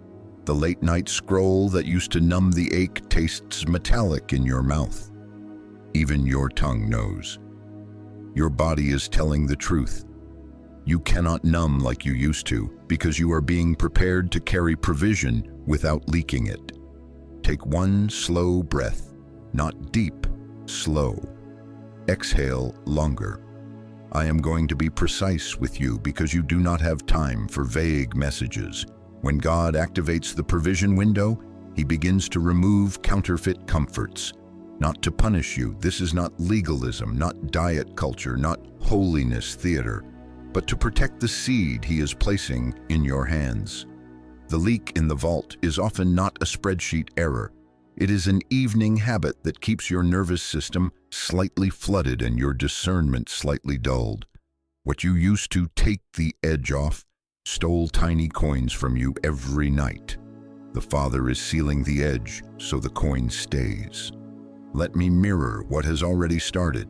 The late-night scroll that used to numb the ache tastes metallic in your mouth. Even your tongue knows. Your body is telling the truth. You cannot numb like you used to because you are being prepared to carry provision without leaking it. Take 1 slow breath, not deep, slow. Exhale longer. I am going to be precise with you because you do not have time for vague messages. When God activates the provision window, He begins to remove counterfeit comforts. Not to punish you, this is not legalism, not diet culture, not holiness theater, but to protect the seed He is placing in your hands. The leak in the vault is often not a spreadsheet error. It is an evening habit that keeps your nervous system slightly flooded and your discernment slightly dulled. What you used to take the edge off stole tiny coins from you every night. The Father is sealing the edge so the coin stays. Let me mirror what has already started.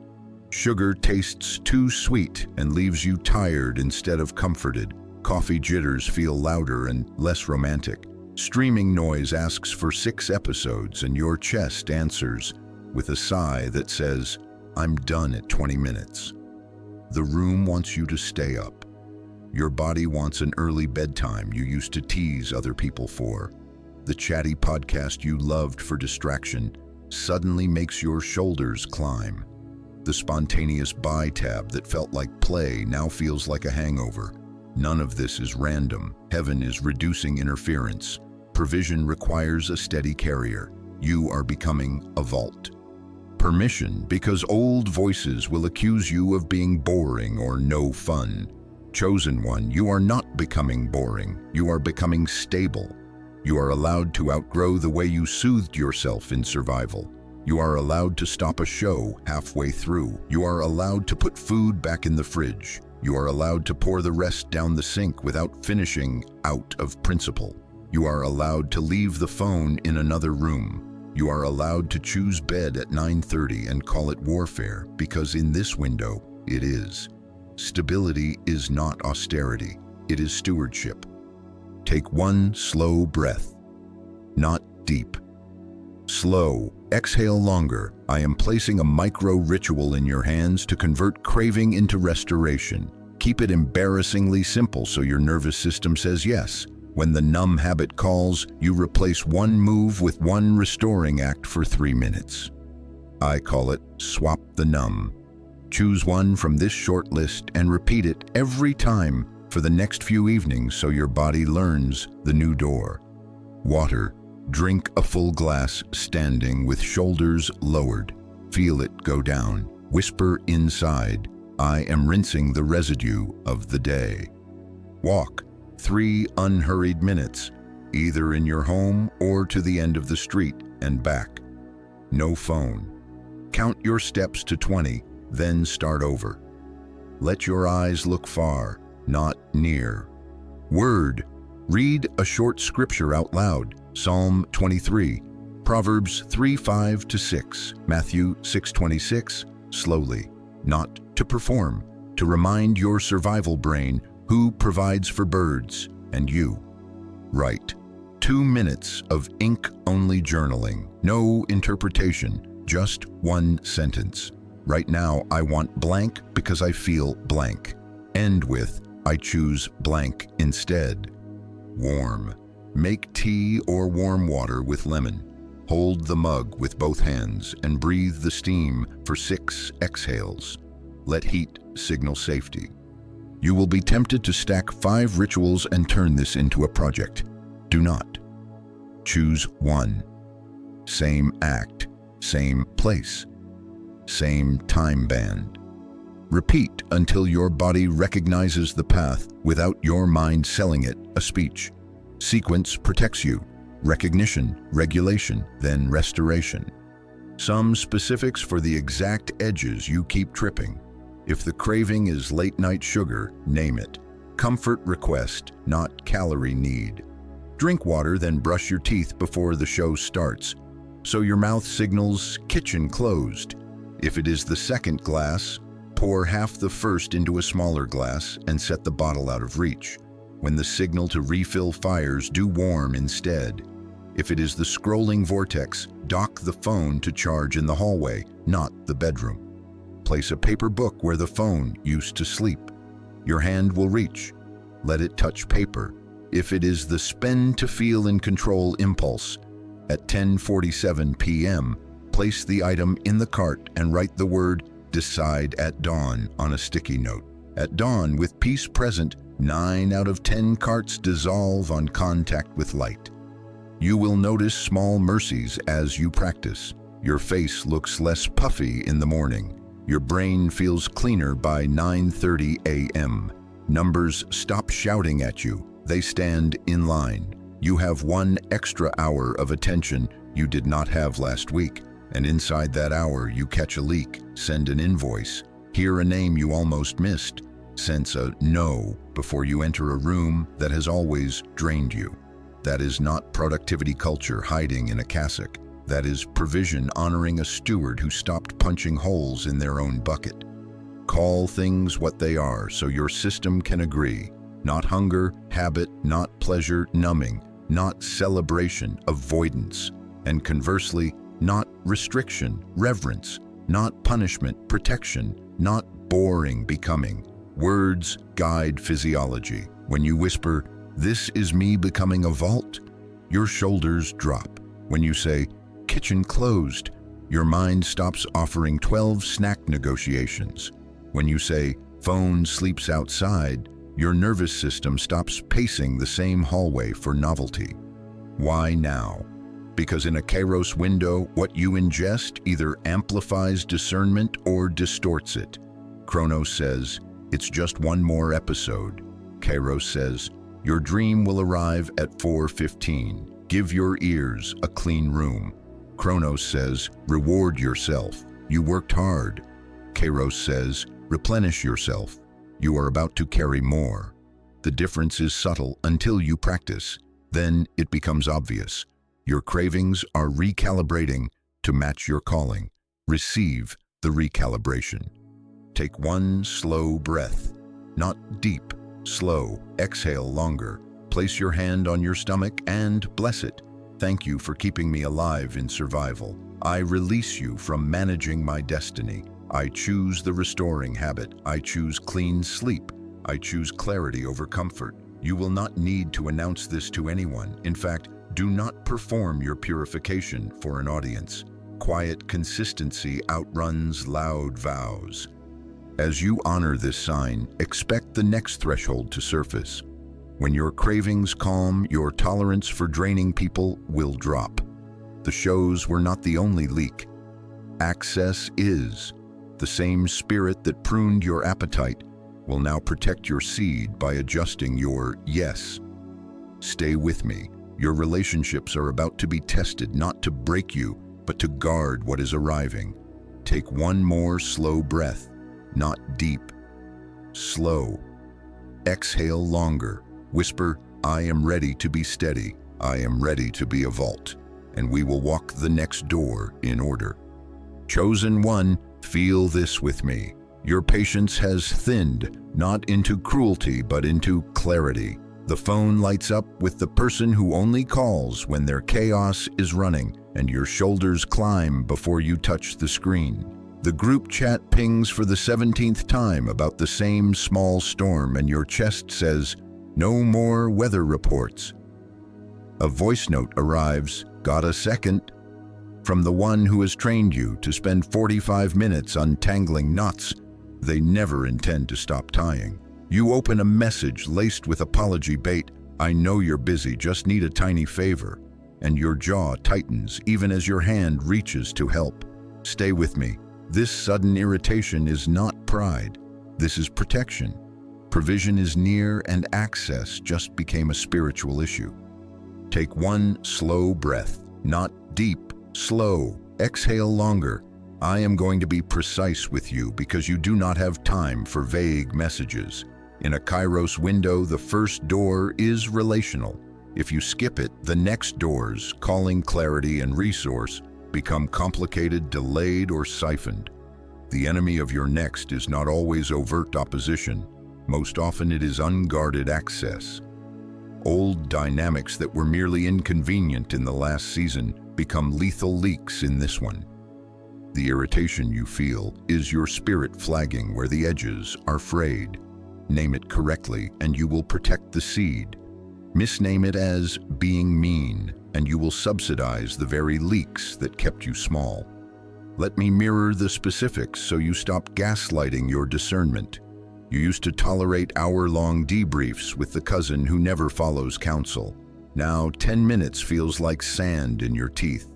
Sugar tastes too sweet and leaves you tired instead of comforted. Coffee jitters feel louder and less romantic. Streaming noise asks for 6 episodes and your chest answers with a sigh that says, "I'm done at 20 minutes." The room wants you to stay up. Your body wants an early bedtime you used to tease other people for. The chatty podcast you loved for distraction suddenly makes your shoulders climb. The spontaneous buy tab that felt like play now feels like a hangover. None of this is random. Heaven is reducing interference. Provision requires a steady carrier. You are becoming a vault. Permission, because old voices will accuse you of being boring or no fun. Chosen one, you are not becoming boring. You are becoming stable. You are allowed to outgrow the way you soothed yourself in survival. You are allowed to stop a show halfway through. You are allowed to put food back in the fridge. You are allowed to pour the rest down the sink without finishing out of principle. You are allowed to leave the phone in another room. You are allowed to choose bed at 9:30 and call it warfare, because in this window, it is. Stability is not austerity. It is stewardship. Take one slow breath. Not deep. Slow. Exhale longer. I am placing a micro ritual in your hands to convert craving into restoration. Keep it embarrassingly simple so your nervous system says yes. When the numb habit calls, you replace one move with one restoring act for 3 minutes. I call it swap the numb. Choose one from this short list and repeat it every time for the next few evenings so your body learns the new door. Water. Drink a full glass standing with shoulders lowered. Feel it go down. Whisper inside, "I am rinsing the residue of the day." Walk. 3 unhurried minutes, either in your home or to the end of the street and back. No phone. Count your steps to 20, then start over. Let your eyes look far, not near. Word. Read a short scripture out loud. Psalm 23, Proverbs 3:5-6, Matthew 6:26, slowly, not to perform, to remind your survival brain who provides for birds and you. Write. 2 minutes of ink-only journaling, no interpretation, just one sentence. Right now, I want blank because I feel blank. End with, I choose blank instead. Warm. Make tea or warm water with lemon. Hold the mug with both hands and breathe the steam for 6 exhales. Let heat signal safety. You will be tempted to stack 5 rituals and turn this into a project. Do not. Choose one. Same act, same place, same time band. Repeat until your body recognizes the path without your mind selling it a speech. Sequence protects you. Recognition, regulation, then restoration. Some specifics for the exact edges you keep tripping. If the craving is late-night sugar, name it. Comfort request, not calorie need. Drink water, then brush your teeth before the show starts, so your mouth signals kitchen closed. If it is the second glass, pour half the first into a smaller glass and set the bottle out of reach. When the signal to refill fires, do warm instead. If it is the scrolling vortex, dock the phone to charge in the hallway, not the bedroom. Place a paper book where the phone used to sleep. Your hand will reach. Let it touch paper. If it is the spend to feel in control impulse, at 10:47 p.m., place the item in the cart and write the word "decide at dawn" on a sticky note. At dawn, with peace present, 9 out of 10 carts dissolve on contact with light. You will notice small mercies as you practice. Your face looks less puffy in the morning. Your brain feels cleaner by 9:30 a.m. Numbers stop shouting at you. They stand in line. You have 1 extra hour of attention you did not have last week, and inside that hour you catch a leak, send an invoice, hear a name you almost missed, Sense a no before you enter a room that has always drained you. That is not productivity culture hiding in a cassock. That is provision honoring a steward who stopped punching holes in their own bucket. Call things what they are so your system can agree. Not hunger, habit, not pleasure, numbing, not celebration, avoidance. And conversely, not restriction, reverence, not punishment, protection, not boring, becoming. Words guide physiology. When you whisper, "This is me becoming a vault," your shoulders drop. When you say, "Kitchen closed," your mind stops offering 12 snack negotiations. When you say, "Phone sleeps outside," your nervous system stops pacing the same hallway for novelty. Why now? Because in a Kairos window, what you ingest either amplifies discernment or distorts it. Chronos says, "It's just one more episode." Kairos says, "Your dream will arrive at 4:15. Give your ears a clean room." Chronos says, "Reward yourself. You worked hard." Kairos says, "Replenish yourself. You are about to carry more." The difference is subtle until you practice. Then it becomes obvious. Your cravings are recalibrating to match your calling. Receive the recalibration. Take one slow breath. Not deep, slow. Exhale longer. Place your hand on your stomach and bless it. Thank you for keeping me alive in survival. I release you from managing my destiny. I choose the restoring habit. I choose clean sleep. I choose clarity over comfort. You will not need to announce this to anyone. In fact, do not perform your purification for an audience. Quiet consistency outruns loud vows. As you honor this sign, expect the next threshold to surface. When your cravings calm, your tolerance for draining people will drop. The shows were not the only leak. Access is. The same spirit that pruned your appetite will now protect your seed by adjusting your yes. Stay with me. Your relationships are about to be tested, not to break you, but to guard what is arriving. Take one more slow breath, not deep. Slow. Exhale longer. Whisper, "I am ready to be steady. I am ready to be a vault." And we will walk the next door in order. Chosen one, feel this with me. Your patience has thinned, not into cruelty, but into clarity. The phone lights up with the person who only calls when their chaos is running, and your shoulders climb before you touch the screen. The group chat pings for the 17th time about the same small storm, and your chest says, "No more weather reports." A voice note arrives, "Got a second?" From the one who has trained you to spend 45 minutes untangling knots they never intend to stop tying. You open a message laced with apology bait. "I know you're busy, just need a tiny favor." And your jaw tightens even as your hand reaches to help. Stay with me. This sudden irritation is not pride. This is protection. Provision is near and access just became a spiritual issue. Take one slow breath, not deep, slow. Exhale longer. I am going to be precise with you because you do not have time for vague messages. In a Kairos window, the first door is relational. If you skip it, the next doors, calling clarity and resource, become complicated, delayed, or siphoned. The enemy of your next is not always overt opposition. Most often it is unguarded access. Old dynamics that were merely inconvenient in the last season become lethal leaks in this one. The irritation you feel is your spirit flagging where the edges are frayed. Name it correctly and you will protect the seed. Misname it as being mean and you will subsidize the very leaks that kept you small. Let me mirror the specifics so you stop gaslighting your discernment. You used to tolerate hour-long debriefs with the cousin who never follows counsel. Now 10 minutes feels like sand in your teeth.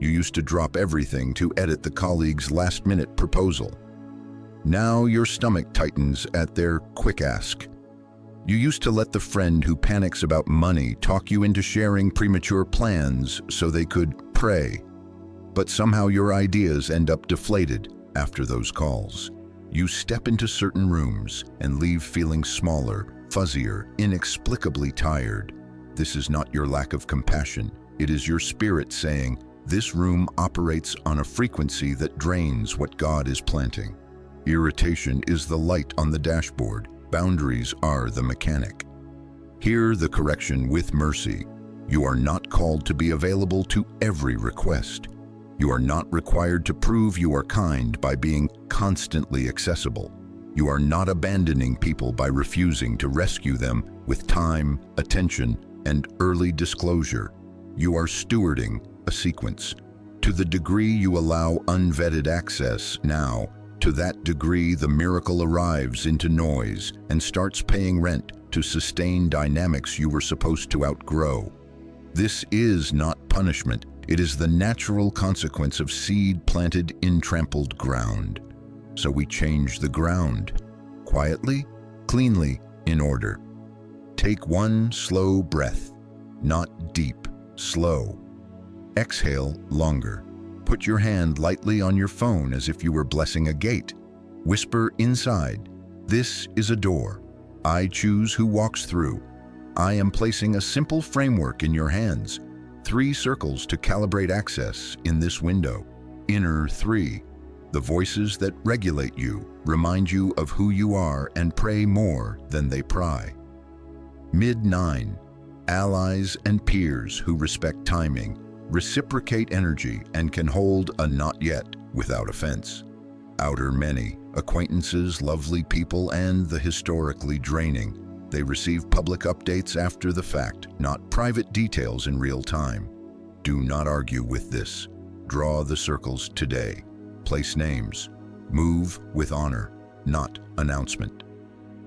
You used to drop everything to edit the colleague's last-minute proposal. Now your stomach tightens at their quick ask. You used to let the friend who panics about money talk you into sharing premature plans so they could pray. But somehow your ideas end up deflated after those calls. You step into certain rooms and leave feeling smaller, fuzzier, inexplicably tired. This is not your lack of compassion. It is your spirit saying, this room operates on a frequency that drains what God is planting. Irritation is the light on the dashboard. Boundaries are the mechanic. Hear the correction with mercy. You are not called to be available to every request. You are not required to prove you are kind by being constantly accessible. You are not abandoning people by refusing to rescue them with time, attention, and early disclosure. You are stewarding a sequence. To the degree you allow unvetted access now, to that degree the miracle arrives into noise and starts paying rent to sustain dynamics you were supposed to outgrow. This is not punishment. It is the natural consequence of seed planted in trampled ground. So we change the ground, quietly, cleanly, in order. Take one slow breath, not deep, slow. Exhale longer. Put your hand lightly on your phone as if you were blessing a gate. Whisper inside, this is a door. I choose who walks through. I am placing a simple framework in your hands. 3 circles to calibrate access in this window. Inner 3. The voices that regulate you, remind you of who you are and pray more than they pry. Mid 9. Allies and peers who respect timing, reciprocate energy, and can hold a not yet without offense. Outer many. Acquaintances, lovely people, and the historically draining. They receive public updates after the fact, not private details in real time. Do not argue with this. Draw the circles today. Place names. Move with honor, not announcement.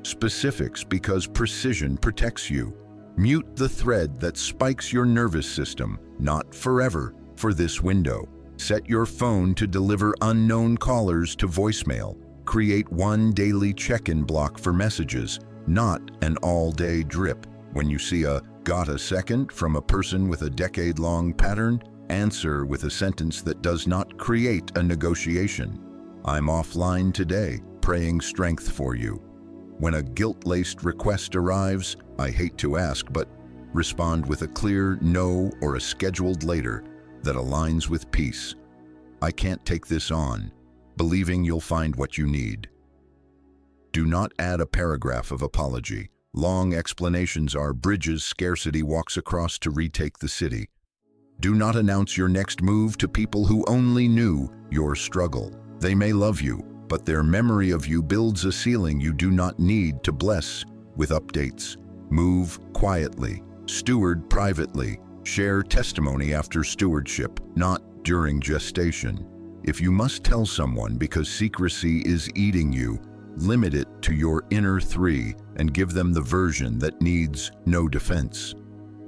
Specifics, because precision protects you. Mute the thread that spikes your nervous system, not forever, for this window. Set your phone to deliver unknown callers to voicemail. Create one daily check-in block for messages, not an all-day drip. When you see a "got a second" from a person with a decade-long pattern, answer with a sentence that does not create a negotiation. I'm offline today, praying strength for you. When a guilt-laced request arrives, I hate to ask, but respond with a clear no or a scheduled later that aligns with peace. I can't take this on, believing you'll find what you need. Do not add a paragraph of apology. Long explanations are bridges scarcity walks across to retake the city. Do not announce your next move to people who only knew your struggle. They may love you, but their memory of you builds a ceiling you do not need to bless with updates. Move quietly. Steward privately. Share testimony after stewardship, not during gestation. If you must tell someone because secrecy is eating you, limit it to your inner 3 and give them the version that needs no defense.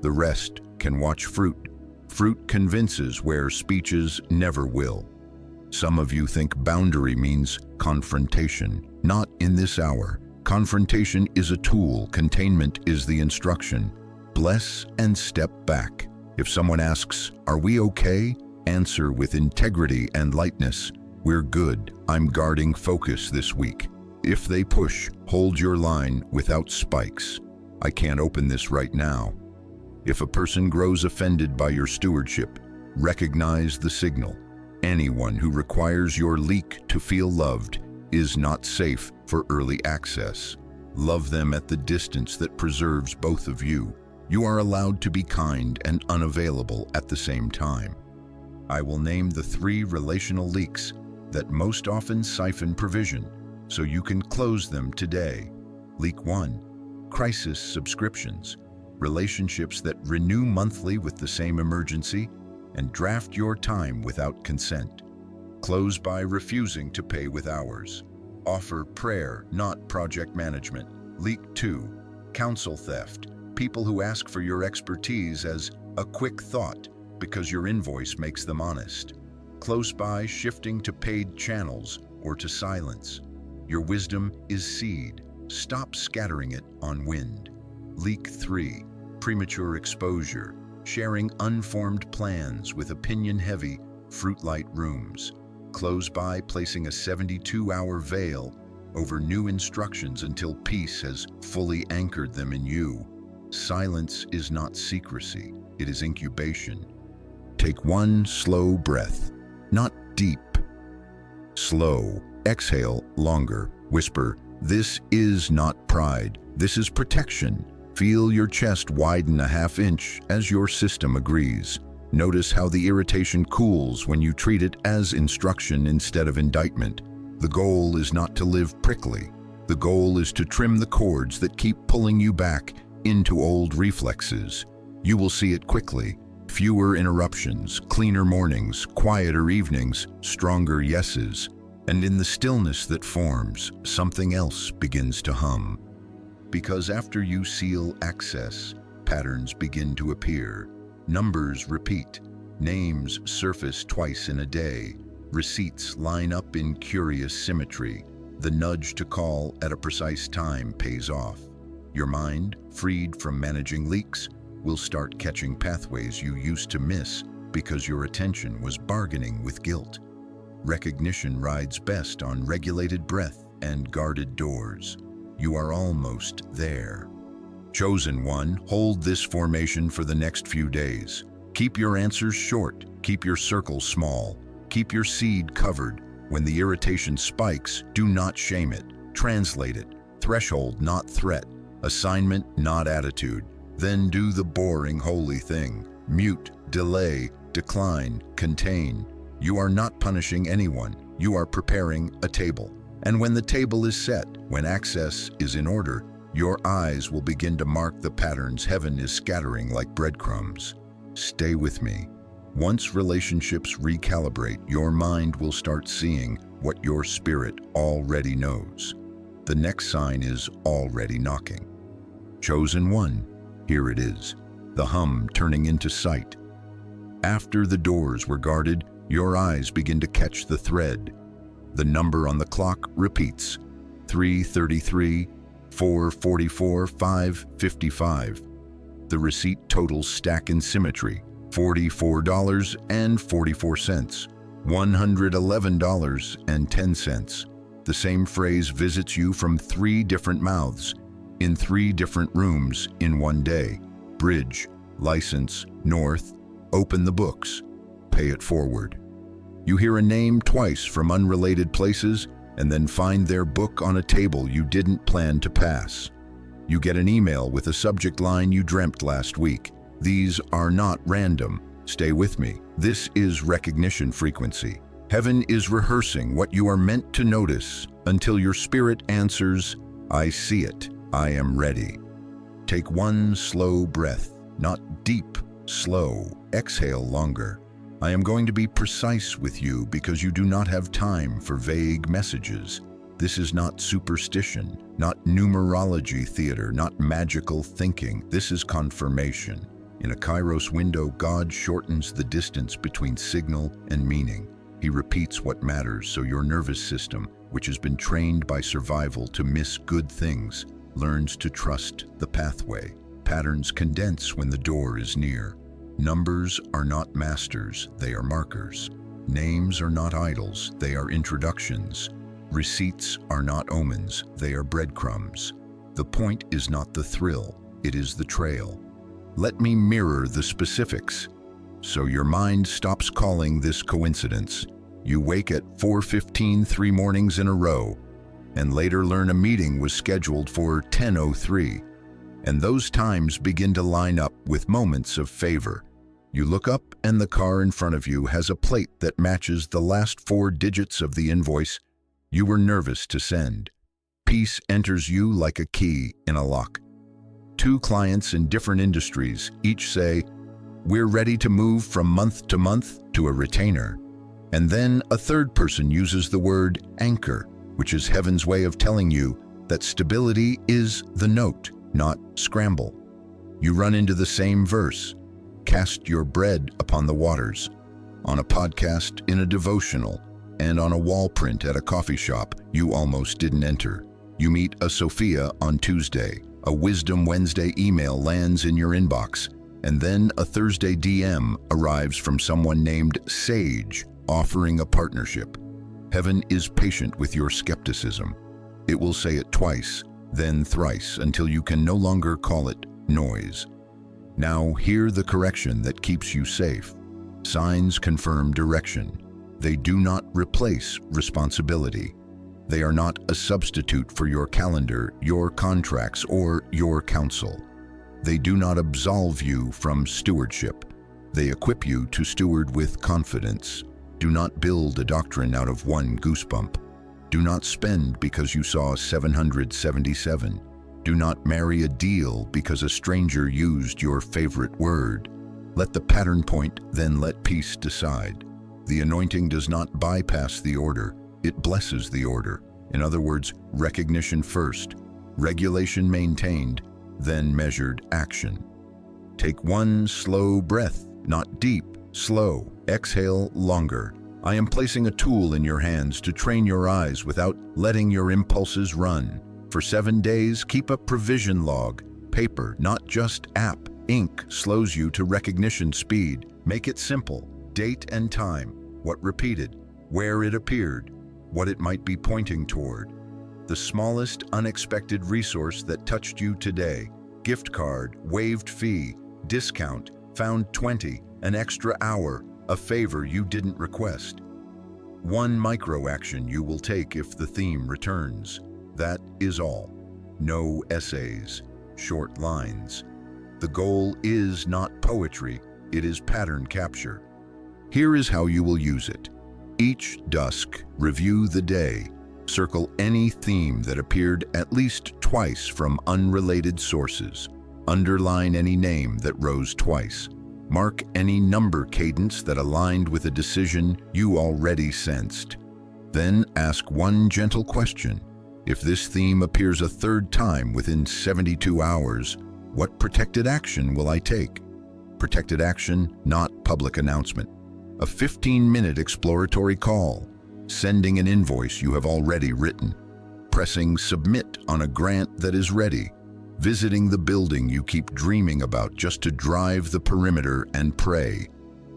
The rest can watch fruit. Fruit convinces where speeches never will. Some of you think boundary means confrontation. Not in this hour. Confrontation is a tool. Containment is the instruction. Bless and step back. If someone asks, "Are we okay?" answer with integrity and lightness, "We're good. I'm guarding focus this week." If they push, hold your line without spikes. "I can't open this right now." If a person grows offended by your stewardship, recognize the signal. Anyone who requires your leak to feel loved is not safe for early access. Love them at the distance that preserves both of you. You are allowed to be kind and unavailable at the same time. I will name the 3 relational leaks that most often siphon provision, so you can close them today. Leak 1. Crisis subscriptions. Relationships that renew monthly with the same emergency and draft your time without consent. Close by refusing to pay with hours. Offer prayer, not project management. Leak 2. Counsel theft. People who ask for your expertise as a quick thought because your invoice makes them honest. Close by shifting to paid channels or to silence. Your wisdom is seed. Stop scattering it on wind. Leak 3. Premature exposure. Sharing unformed plans with opinion-heavy, fruit-light rooms. Close by placing a 72-hour veil over new instructions until peace has fully anchored them in you. Silence is not secrecy, it is incubation. Take one slow breath, not deep. Slow. Exhale longer. Whisper, "This is not pride, this is protection." Feel your chest widen a half-inch as your system agrees. Notice how the irritation cools when you treat it as instruction instead of indictment. The goal is not to live prickly. The goal is to trim the cords that keep pulling you back into old reflexes. You will see it quickly. Fewer interruptions, cleaner mornings, quieter evenings, stronger yeses. And in the stillness that forms, something else begins to hum. Because after you seal access, patterns begin to appear. Numbers repeat. Names surface twice in a day. Receipts line up in curious symmetry. The nudge to call at a precise time pays off. Your mind, freed from managing leaks, will start catching pathways you used to miss because your attention was bargaining with guilt. Recognition rides best on regulated breath and guarded doors. You are almost there. Chosen one, hold this formation for the next few days. Keep your answers short, keep your circle small, keep your seed covered. When the irritation spikes, do not shame it. Translate it. Threshold, not threat. Assignment, not attitude. Then do the boring, holy thing. Mute, delay, decline, contain. You are not punishing anyone. You are preparing a table. And when the table is set, when access is in order, your eyes will begin to mark the patterns heaven is scattering like breadcrumbs. Stay with me. Once relationships recalibrate, your mind will start seeing what your spirit already knows. The next sign is already knocking. Chosen one, here it is, the hum turning into sight. After the doors were guarded, your eyes begin to catch the thread. The number on the clock repeats, 3:33, 4:44, 5:55. The receipt totals stack in symmetry, $44.44, $111.10. The same phrase visits you from 3 different mouths, in 3 different rooms in one day. Bridge, license, north, open the books, pay it forward. You hear a name twice from unrelated places and then find their book on a table you didn't plan to pass. You get an email with a subject line you dreamt last week. These are not random. Stay with me. This is recognition frequency. Heaven is rehearsing what you are meant to notice until your spirit answers, "I see it. I am ready." Take one slow breath, not deep, slow. Exhale longer. I am going to be precise with you because you do not have time for vague messages. This is not superstition, not numerology theater, not magical thinking. This is confirmation. In a Kairos window, God shortens the distance between signal and meaning. He repeats what matters so your nervous system, which has been trained by survival to miss good things, learns to trust the pathway. Patterns condense when the door is near. Numbers are not masters, they are markers. Names are not idols, they are introductions. Receipts are not omens, they are breadcrumbs. The point is not the thrill, it is the trail. Let me mirror the specifics. So your mind stops calling this coincidence. You wake at 4:15 3 mornings in a row, and later learn a meeting was scheduled for 10:03. And those times begin to line up with moments of favor. You look up and the car in front of you has a plate that matches the last 4 digits of the invoice you were nervous to send. Peace enters you like a key in a lock. 2 clients in different industries each say, "We're ready to move from month to month to a retainer." And then a third person uses the word anchor, which is heaven's way of telling you that stability is the note, not scramble. You run into the same verse. Cast your bread upon the waters, on a podcast, in a devotional, and on a wall print at a coffee shop you almost didn't enter. You meet a Sophia on Tuesday, a Wisdom Wednesday email lands in your inbox, and then a Thursday DM arrives from someone named Sage offering a partnership. Heaven is patient with your skepticism. It will say it twice, then thrice, until you can no longer call it noise. Now hear the correction that keeps you safe. Signs confirm direction. They do not replace responsibility. They are not a substitute for your calendar, your contracts, or your counsel. They do not absolve you from stewardship. They equip you to steward with confidence. Do not build a doctrine out of one goosebump. Do not spend because you saw 777. Do not marry a deal because a stranger used your favorite word. Let the pattern point, then let peace decide. The anointing does not bypass the order, it blesses the order. In other words, recognition first, regulation maintained, then measured action. Take one slow breath, not deep, slow. Exhale longer. I am placing a tool in your hands to train your eyes without letting your impulses run. For 7 days, keep a provision log. Paper, not just app. Ink slows you to recognition speed. Make it simple. Date and time. What repeated. Where it appeared. What it might be pointing toward. The smallest unexpected resource that touched you today. Gift card, waived fee, discount, found 20, an extra hour, a favor you didn't request. One micro action you will take if the theme returns. That is all. No essays, short lines. The goal is not poetry, it is pattern capture. Here is how you will use it. Each dusk, review the day. Circle any theme that appeared at least twice from unrelated sources. Underline any name that rose twice. Mark any number cadence that aligned with a decision you already sensed. Then ask one gentle question. If this theme appears a third time within 72 hours, what protected action will I take? Protected action, not public announcement. A 15-minute exploratory call. Sending an invoice you have already written. Pressing submit on a grant that is ready. Visiting the building you keep dreaming about just to drive the perimeter and pray.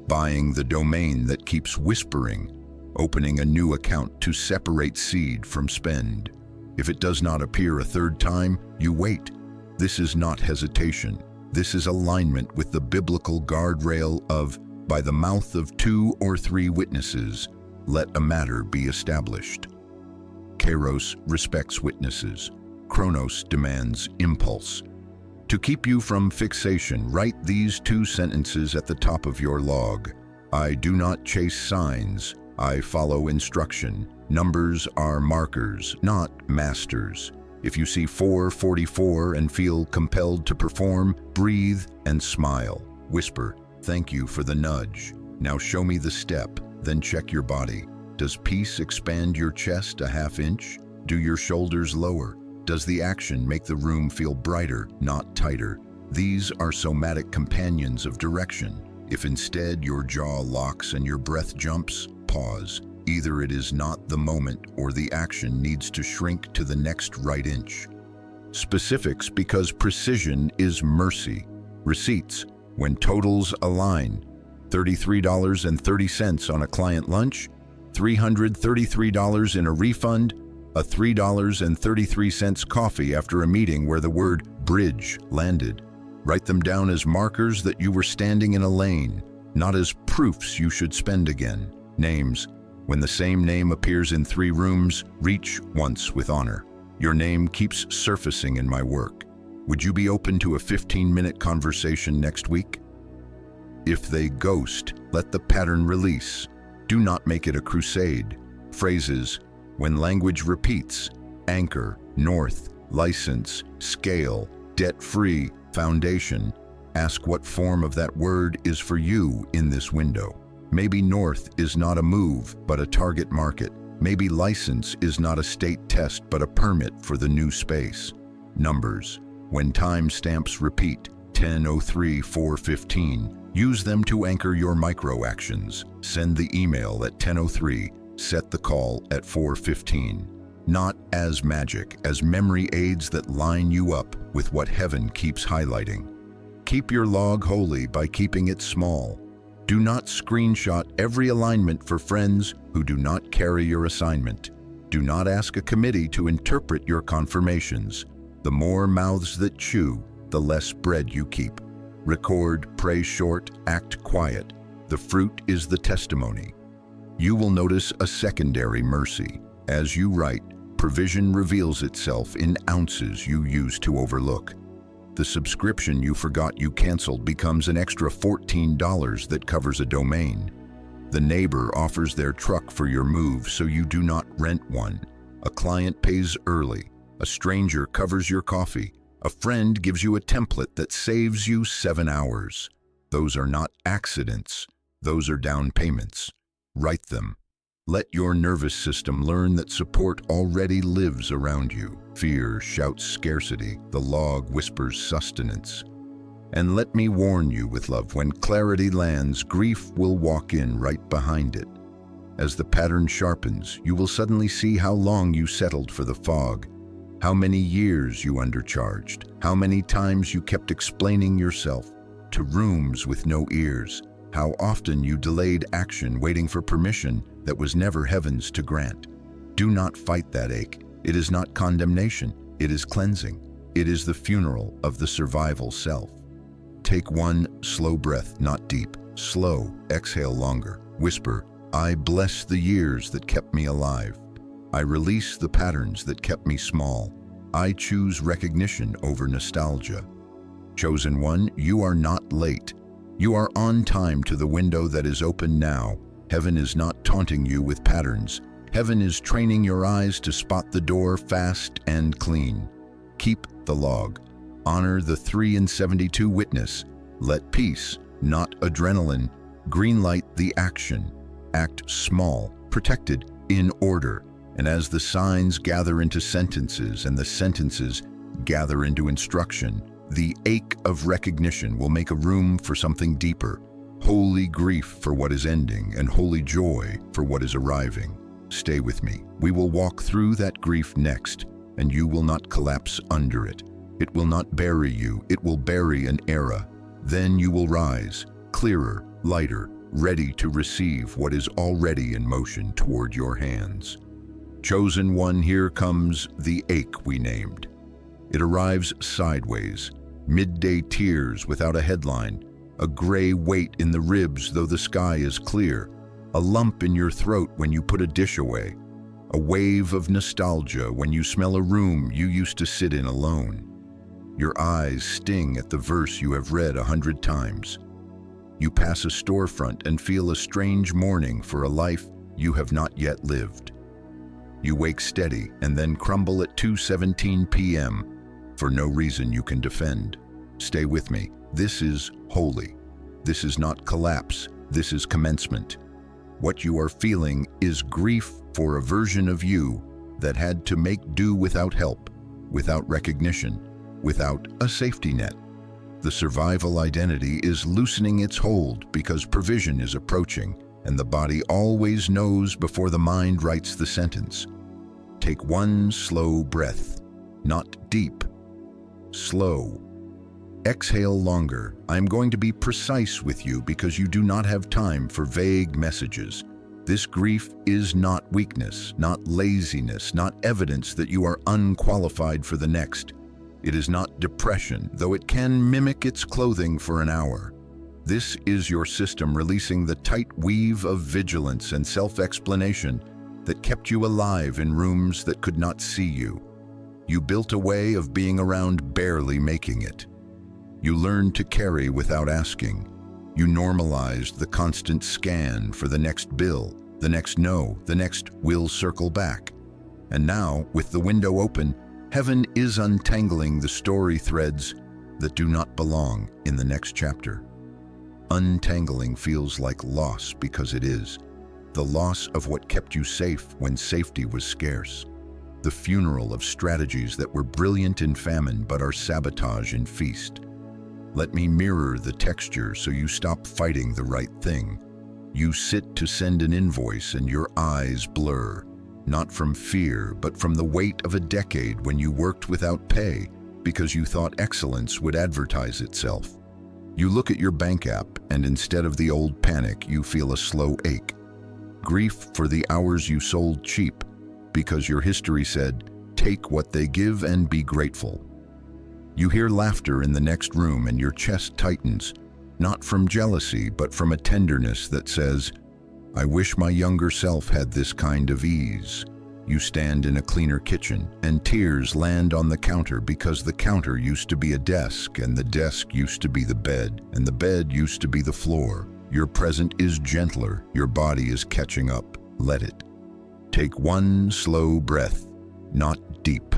Buying the domain that keeps whispering. Opening a new account to separate seed from spend. If it does not appear a third time, you wait. This is not hesitation. This is alignment with the biblical guardrail of, by the mouth of 2 or 3 witnesses, let a matter be established. Kairos respects witnesses. Chronos demands impulse. To keep you from fixation, write these 2 sentences at the top of your log. I do not chase signs. I follow instruction. Numbers are markers, not masters. If you see 444 and feel compelled to perform, breathe and smile. Whisper, thank you for the nudge. Now show me the step, then check your body. Does peace expand your chest a ½ inch? Do your shoulders lower? Does the action make the room feel brighter, not tighter? These are somatic companions of direction. If instead your jaw locks and your breath jumps, pause. Either it is not the moment or the action needs to shrink to the next right inch. Specifics because precision is mercy. Receipts, when totals align. $33.30 on a client lunch, $333 in a refund, a $3.33 coffee after a meeting where the word bridge landed. Write them down as markers that you were standing in a lane, not as proofs you should spend again. Names. When the same name appears in 3 rooms, reach once with honor. Your name keeps surfacing in my work. Would you be open to a 15-minute conversation next week? If they ghost, let the pattern release. Do not make it a crusade. Phrases. When language repeats. Anchor, north, license, scale, debt-free, foundation. Ask what form of that word is for you in this window. Maybe north is not a move, but a target market. Maybe license is not a state test, but a permit for the new space. Numbers. When timestamps repeat, 10:03, 4:15, use them to anchor your micro actions. Send the email at 10:03, set the call at 4:15. Not as magic, as memory aids that line you up with what heaven keeps highlighting. Keep your log holy by keeping it small. Do not screenshot every alignment for friends who do not carry your assignment. Do not ask a committee to interpret your confirmations. The more mouths that chew, the less bread you keep. Record, pray short, act quiet. The fruit is the testimony. You will notice a secondary mercy. As you write, provision reveals itself in ounces you used to overlook. The subscription you forgot you canceled becomes an extra $14 that covers a domain. The neighbor offers their truck for your move so you do not rent one. A client pays early. A stranger covers your coffee. A friend gives you a template that saves you 7 hours. Those are not accidents. Those are down payments. Write them. Let your nervous system learn that support already lives around you. Fear shouts scarcity. The log whispers sustenance. And let me warn you with love, when clarity lands, grief will walk in right behind it. As the pattern sharpens, you will suddenly see how long you settled for the fog, how many years you undercharged, how many times you kept explaining yourself to rooms with no ears, how often you delayed action waiting for permission that was never heaven's to grant. Do not fight that ache. It is not condemnation. It is cleansing. It is the funeral of the survival self. Take one slow breath, not deep. Slow, exhale longer. Whisper, I bless the years that kept me alive. I release the patterns that kept me small. I choose recognition over nostalgia. Chosen one, you are not late. You are on time to the window that is open now. Heaven is not taunting you with patterns. Heaven is training your eyes to spot the door fast and clean. Keep the log. Honor the 3 and 72 witness. Let peace, not adrenaline, greenlight the action. Act small, protected, in order. And as the signs gather into sentences and the sentences gather into instruction, the ache of recognition will make a room for something deeper. Holy grief for what is ending and holy joy for what is arriving. Stay with me. We will walk through that grief next, and you will not collapse under it. It will not bury you, it will bury an era. Then you will rise, clearer, lighter, ready to receive what is already in motion toward your hands. Chosen one, here comes the ache we named. It arrives sideways, midday tears without a headline, a gray weight in the ribs though the sky is clear, a lump in your throat when you put a dish away, a wave of nostalgia when you smell a room you used to sit in alone. Your eyes sting at the verse you have read 100 times. You pass a storefront and feel a strange mourning for a life you have not yet lived. You wake steady and then crumble at 2:17 p.m. for no reason you can defend. Stay with me. This is holy. This is not collapse. This is commencement. What you are feeling is grief for a version of you that had to make do without help, without recognition, without a safety net. The survival identity is loosening its hold because provision is approaching, and the body always knows before the mind writes the sentence. Take one slow breath, not deep, slow. Exhale longer. I'm going to be precise with you because you do not have time for vague messages. This grief is not weakness, not laziness, not evidence that you are unqualified for the next. It is not depression, though it can mimic its clothing for an hour. This is your system releasing the tight weave of vigilance and self-explanation that kept you alive in rooms that could not see you. You built a way of being around barely making it. You learned to carry without asking. You normalized the constant scan for the next bill, the next no, the next we'll circle back. And now, with the window open, heaven is untangling the story threads that do not belong in the next chapter. Untangling feels like loss because it is. The loss of what kept you safe when safety was scarce. The funeral of strategies that were brilliant in famine but are sabotage in feast. Let me mirror the texture so you stop fighting the right thing. You sit to send an invoice and your eyes blur, not from fear, but from the weight of a decade when you worked without pay because you thought excellence would advertise itself. You look at your bank app and instead of the old panic, you feel a slow ache. Grief for the hours you sold cheap, because your history said, take what they give and be grateful. You hear laughter in the next room and your chest tightens, not from jealousy, but from a tenderness that says, I wish my younger self had this kind of ease. You stand in a cleaner kitchen, and tears land on the counter because the counter used to be a desk, and the desk used to be the bed, and the bed used to be the floor. Your present is gentler, your body is catching up. Let it. Take one slow breath, not deep.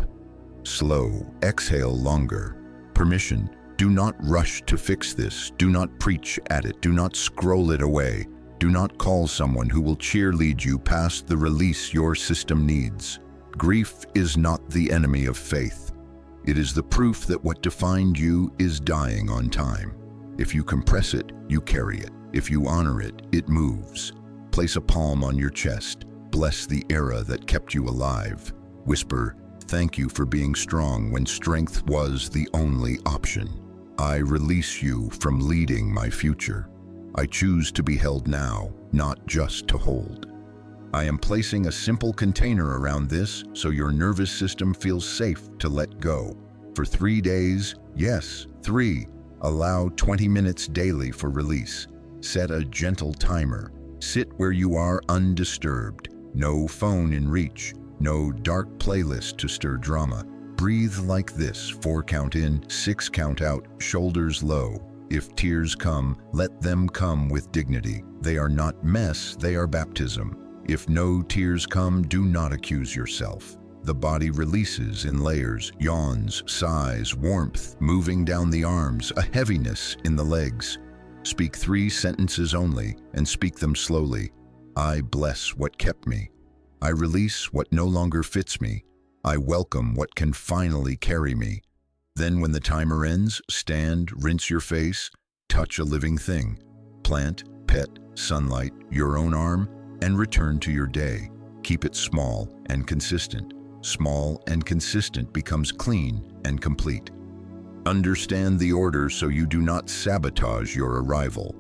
Slow, exhale longer. Permission. Do not rush to fix this. Do not preach at it. Do not scroll it away. Do not call someone who will cheerlead you past the release your system needs. Grief is not the enemy of faith. It is the proof that what defined you is dying on time. If you compress it, you carry it. If you honor it, it moves. Place a palm on your chest. Bless the era that kept you alive. Whisper, thank you for being strong when strength was the only option. I release you from leading my future. I choose to be held now, not just to hold. I am placing a simple container around this so your nervous system feels safe to let go. For 3 days, yes, 3, allow 20 minutes daily for release. Set a gentle timer. Sit where you are undisturbed. No phone in reach. No dark playlist to stir drama. Breathe like this. 4 count in, 6 count out, shoulders low. If tears come, let them come with dignity. They are not mess, they are baptism. If no tears come, do not accuse yourself. The body releases in layers, yawns, sighs, warmth, moving down the arms, a heaviness in the legs. Speak 3 sentences only, and speak them slowly. I bless what kept me. I release what no longer fits me. I welcome what can finally carry me. Then when the timer ends, stand, rinse your face, touch a living thing. Plant, pet, sunlight, your own arm, and return to your day. Keep it small and consistent. Small and consistent becomes clean and complete. Understand the order so you do not sabotage your arrival.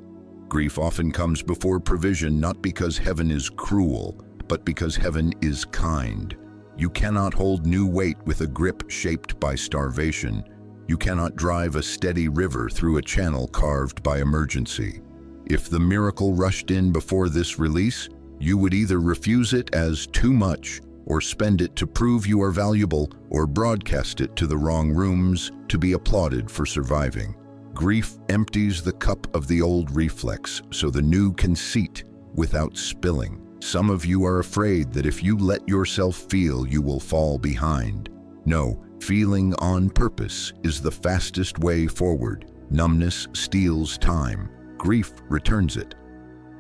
Grief often comes before provision, not because heaven is cruel, but because heaven is kind. You cannot hold new weight with a grip shaped by starvation. You cannot drive a steady river through a channel carved by emergency. If the miracle rushed in before this release, you would either refuse it as too much, or spend it to prove you are valuable, or broadcast it to the wrong rooms to be applauded for surviving. Grief empties the cup of the old reflex so the new can seat without spilling. Some of you are afraid that if you let yourself feel, you will fall behind. No, feeling on purpose is the fastest way forward. Numbness steals time. Grief returns it.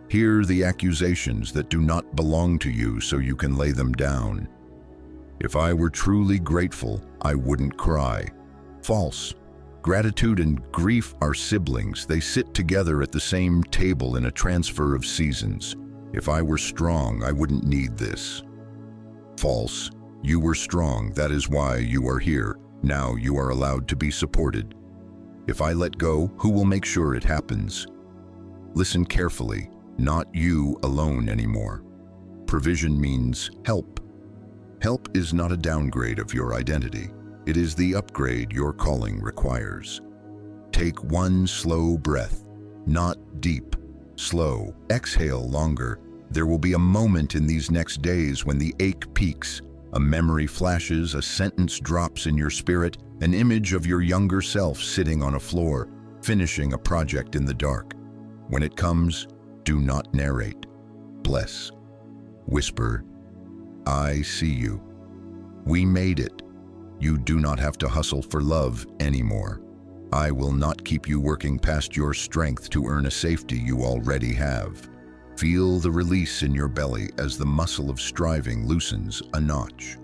Hear the accusations that do not belong to you so you can lay them down. If I were truly grateful, I wouldn't cry. False. Gratitude and grief are siblings. They sit together at the same table in a transfer of seasons. If I were strong, I wouldn't need this. False. You were strong, that is why you are here. Now you are allowed to be supported. If I let go, who will make sure it happens? Listen carefully, not you alone anymore. Provision means help. Help is not a downgrade of your identity. It is the upgrade your calling requires. Take one slow breath, not deep, slow. Exhale longer. There will be a moment in these next days when the ache peaks. A memory flashes, a sentence drops in your spirit, an image of your younger self sitting on a floor, finishing a project in the dark. When it comes, do not narrate. Bless. Whisper, I see you. We made it. You do not have to hustle for love anymore. I will not keep you working past your strength to earn a safety you already have. Feel the release in your belly as the muscle of striving loosens a notch.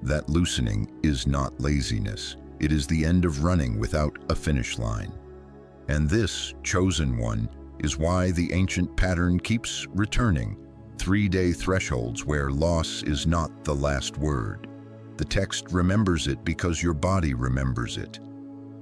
That loosening is not laziness. It is the end of running without a finish line. And this, chosen one, is why the ancient pattern keeps returning. 3-day thresholds where loss is not the last word. The text remembers it because your body remembers it.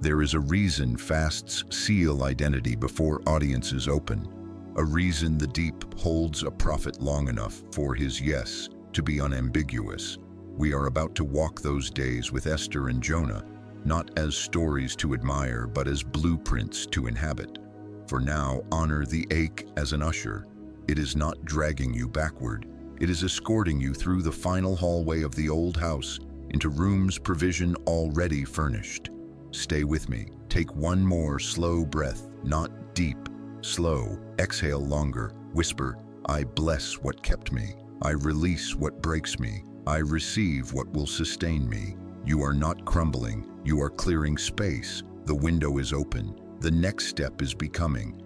There is a reason fasts seal identity before audiences open. A reason the deep holds a prophet long enough for his yes to be unambiguous. We are about to walk those days with Esther and Jonah, not as stories to admire, but as blueprints to inhabit. For now, honor the ache as an usher. It is not dragging you backward. It is escorting you through the final hallway of the old house into rooms provision already furnished. Stay with me. Take one more slow breath, not deep, slow. Exhale longer. Whisper, I bless what kept me. I release what breaks me. I receive what will sustain me. You are not crumbling. You are clearing space. The window is open. The next step is becoming.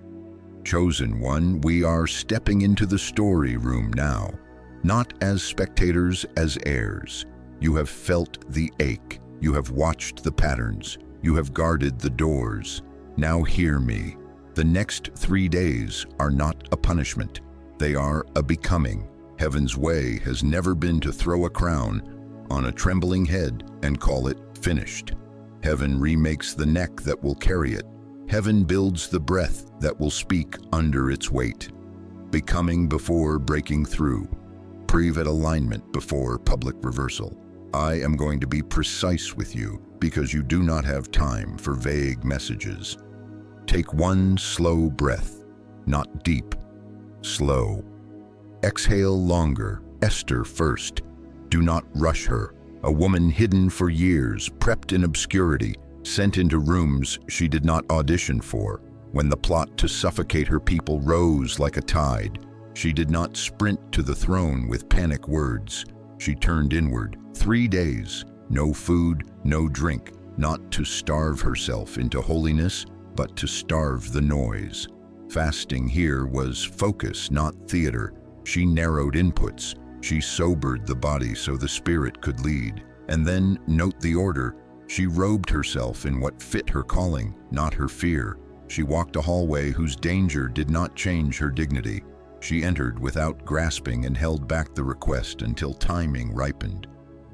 Chosen one, we are stepping into the story room now. Not as spectators, as heirs. You have felt the ache. You have watched the patterns. You have guarded the doors. Now hear me. The next 3 days are not a punishment. They are a becoming. Heaven's way has never been to throw a crown on a trembling head and call it finished. Heaven remakes the neck that will carry it. Heaven builds the breath that will speak under its weight. Becoming before breaking through. Private alignment before public reversal. I am going to be precise with you because you do not have time for vague messages. Take one slow breath, not deep, slow. Exhale longer. Esther first. Do not rush her. A woman hidden for years, prepped in obscurity, sent into rooms she did not audition for. When the plot to suffocate her people rose like a tide, she did not sprint to the throne with panic words. She turned inward. 3 days, no food, no drink, not to starve herself into holiness, but to starve the noise. Fasting here was focus, not theater. She narrowed inputs. She sobered the body so the spirit could lead. And then, note the order, she robed herself in what fit her calling, not her fear. She walked a hallway whose danger did not change her dignity. She entered without grasping and held back the request until timing ripened.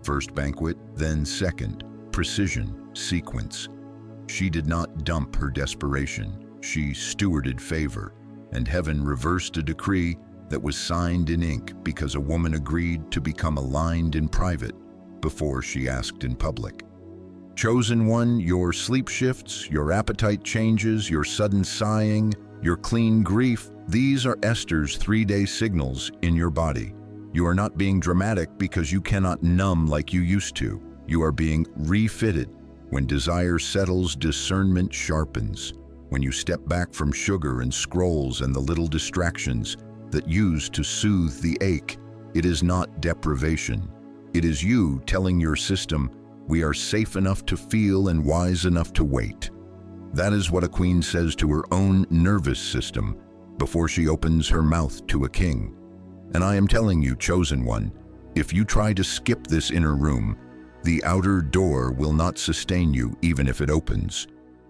First banquet, then second. Precision, sequence. She did not dump her desperation. She stewarded favor, and heaven reversed a decree that was signed in ink because a woman agreed to become aligned in private before she asked in public. Chosen one, your sleep shifts, your appetite changes, your sudden sighing, your clean grief, these are Esther's 3-day signals in your body. You are not being dramatic because you cannot numb like you used to. You are being refitted. When desire settles, discernment sharpens. When you step back from sugar and scrolls and the little distractions that use to soothe the ache, it is not deprivation. It is you telling your system, we are safe enough to feel and wise enough to wait. That is what a queen says to her own nervous system before she opens her mouth to a king. And I am telling you, chosen one, if you try to skip this inner room, the outer door will not sustain you even if it opens.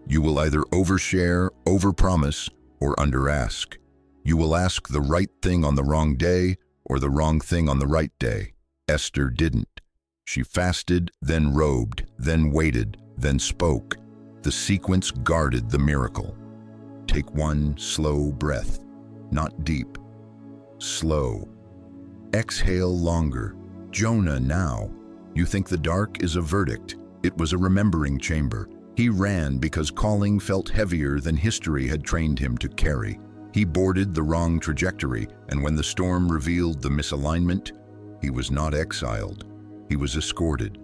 You will either overshare, overpromise, or underask. You will ask the right thing on the wrong day or the wrong thing on the right day. Esther didn't. She fasted, then robed, then waited, then spoke. The sequence guarded the miracle. Take one slow breath, not deep, slow. Exhale longer. Jonah now. You think the dark is a verdict. It was a remembering chamber. He ran because calling felt heavier than history had trained him to carry. He boarded the wrong trajectory, and when the storm revealed the misalignment, he was not exiled. He was escorted.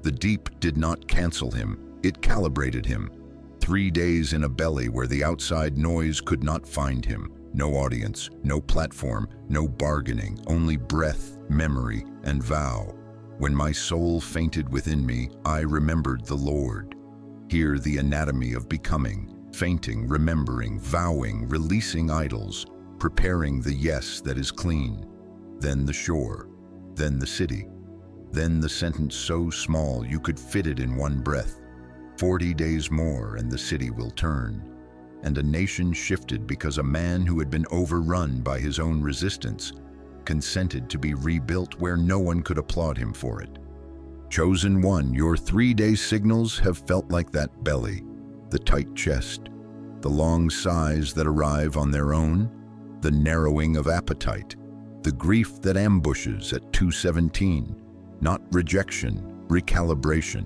The deep did not cancel him. It calibrated him. 3 days in a belly where the outside noise could not find him. No audience, no platform, no bargaining, only breath, memory, and vow. When my soul fainted within me, I remembered the Lord. Hear the anatomy of becoming, fainting, remembering, vowing, releasing idols, preparing the yes that is clean. Then the shore, then the city, then the sentence so small you could fit it in one breath. 40 days more and the city will turn. And a nation shifted because a man who had been overrun by his own resistance consented to be rebuilt where no one could applaud him for it. Chosen one, your 3-day signals have felt like that belly, the tight chest, the long sighs that arrive on their own, the narrowing of appetite, the grief that ambushes at 2:17. not rejection, recalibration.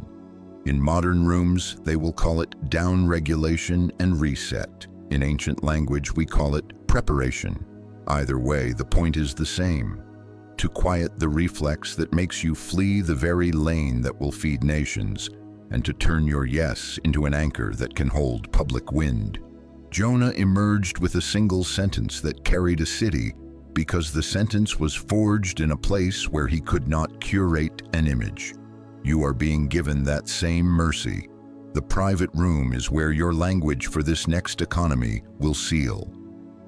In modern rooms, they will call it down-regulation and reset. In ancient language, we call it preparation. Either way, the point is the same: to quiet the reflex that makes you flee the very lane that will feed nations, and to turn your yes into an anchor that can hold public wind. Jonah emerged with a single sentence that carried a city because the sentence was forged in a place where he could not curate an image. You are being given that same mercy. The private room is where your language for this next economy will seal.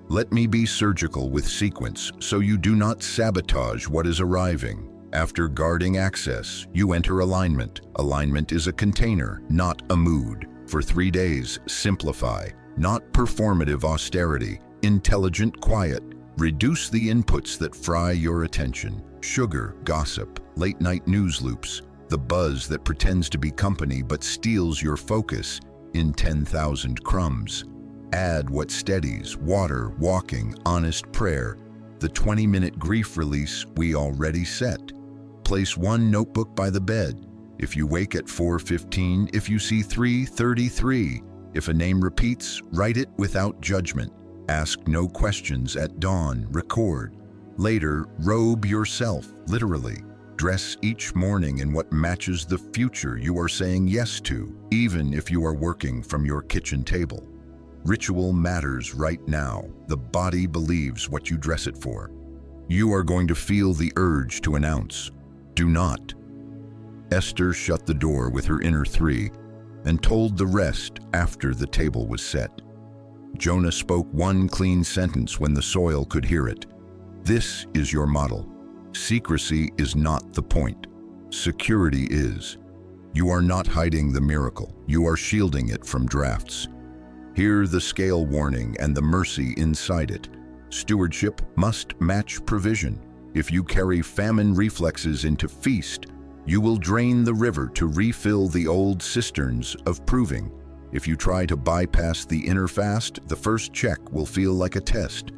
Let me be surgical with sequence so you do not sabotage what is arriving. After guarding access, you enter alignment. Alignment is a container, not a mood. For 3 days, simplify, not performative austerity, intelligent quiet. Reduce the inputs that fry your attention: sugar, gossip, late-night news loops, the buzz that pretends to be company but steals your focus in 10,000 crumbs. Add what steadies: water, walking, honest prayer, the 20-minute grief release we already set. Place one notebook by the bed. If you wake at 4:15, if you see 3:33, if a name repeats, write it without judgment. Ask no questions at dawn, record. Later, robe yourself, literally. Dress each morning in what matches the future you are saying yes to, even if you are working from your kitchen table. Ritual matters right now. The body believes what you dress it for. You are going to feel the urge to announce, "Do not." Esther shut the door with her inner three and told the rest after the table was set. Jonah spoke one clean sentence when the soil could hear it. This is your model. Secrecy is not the point. Security is. You are not hiding the miracle. You are shielding it from drafts. Hear the scale warning and the mercy inside it. Stewardship must match provision. If you carry famine reflexes into feast, you will drain the river to refill the old cisterns of proving. If you try to bypass the inner fast, the first check will feel like a test,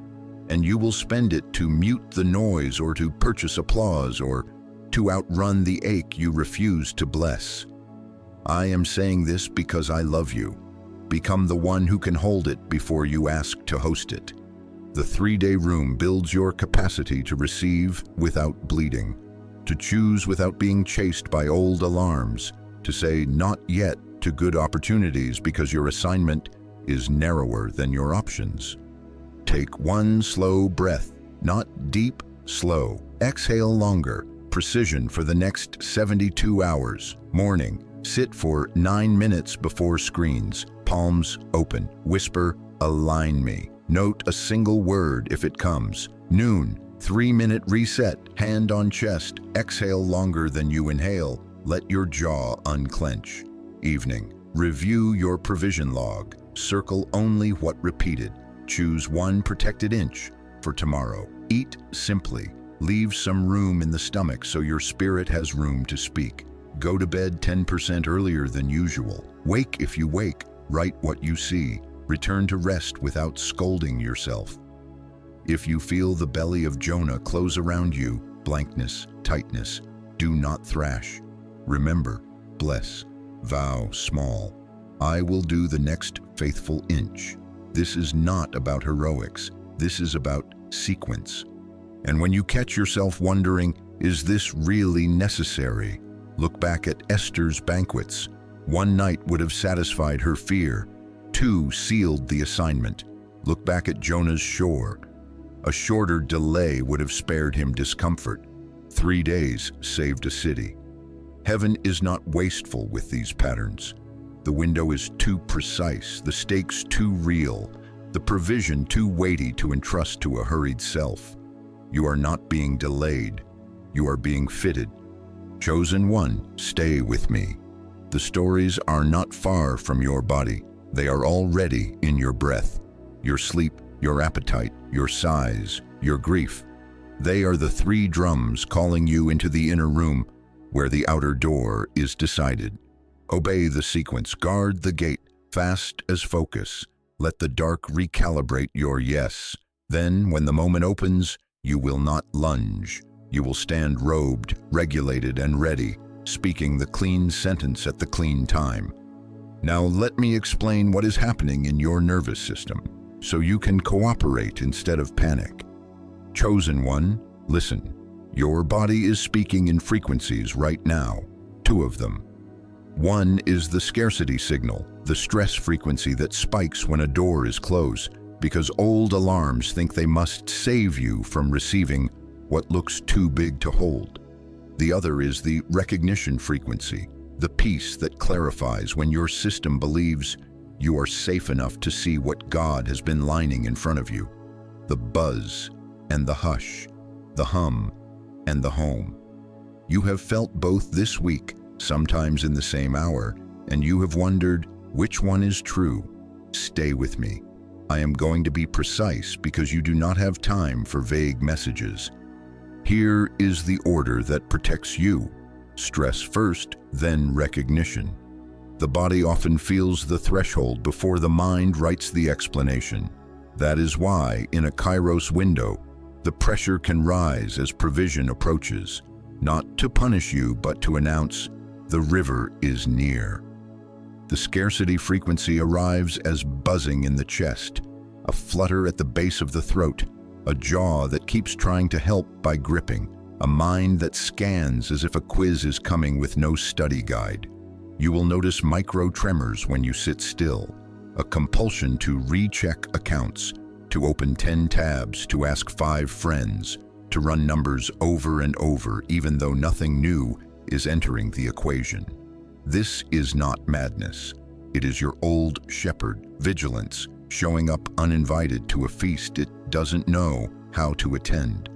and you will spend it to mute the noise or to purchase applause or to outrun the ache you refuse to bless. I am saying this because I love you. Become the one who can hold it before you ask to host it. The 3-day room builds your capacity to receive without bleeding, to choose without being chased by old alarms, to say not yet to good opportunities because your assignment is narrower than your options. Take one slow breath, not deep, slow. Exhale longer. Precision for the next 72 hours. Morning, sit for 9 minutes before screens. Palms open. Whisper, "Align me." Note a single word if it comes. Noon, 3-minute reset. Hand on chest. Exhale longer than you inhale. Let your jaw unclench. Evening, review your provision log. Circle only what repeated. Choose one protected inch for tomorrow. Eat simply. Leave some room in the stomach so your spirit has room to speak. Go to bed 10% earlier than usual. Wake if you wake. Write what you see. Return to rest without scolding yourself. If you feel the belly of Jonah close around you, blankness, tightness, do not thrash. Remember, bless. Vow small. I will do the next faithful inch. This is not about heroics. This is about sequence. And when you catch yourself wondering, is this really necessary? Look back at Esther's banquets. 1 night would have satisfied her fear. 2 sealed the assignment. Look back at Jonah's shore. A shorter delay would have spared him discomfort. 3 days saved a city. Heaven is not wasteful with these patterns. The window is too precise, the stakes too real, the provision too weighty to entrust to a hurried self. You are not being delayed. You are being fitted. Chosen one, stay with me. The stories are not far from your body. They are already in your breath, your sleep, your appetite, your sighs, your grief. They are the 3 drums calling you into the inner room where the outer door is decided. Obey the sequence, guard the gate, fast as focus. Let the dark recalibrate your yes. Then, when the moment opens, you will not lunge. You will stand robed, regulated, and ready, speaking the clean sentence at the clean time. Now let me explain what is happening in your nervous system, so you can cooperate instead of panic. Chosen one, listen. Your body is speaking in frequencies right now, 2 of them. One is the scarcity signal, the stress frequency that spikes when a door is closed, because old alarms think they must save you from receiving what looks too big to hold. The other is the recognition frequency, the peace that clarifies when your system believes you are safe enough to see what God has been lining in front of you. The buzz and the hush, the hum and the home. You have felt both this week, sometimes in the same hour, and you have wondered which one is true. Stay with me. I am going to be precise because you do not have time for vague messages. Here is the order that protects you. Stress first, then recognition. The body often feels the threshold before the mind writes the explanation. That is why, in a Kairos window, the pressure can rise as provision approaches, not to punish you, but to announce the river is near. The scarcity frequency arrives as buzzing in the chest, a flutter at the base of the throat, a jaw that keeps trying to help by gripping, a mind that scans as if a quiz is coming with no study guide. You will notice micro tremors when you sit still, a compulsion to recheck accounts, to open 10 tabs, to ask 5 friends, to run numbers over and over even though nothing new is entering the equation. This is not madness. It is your old shepherd, vigilance, showing up uninvited to a feast it doesn't know how to attend.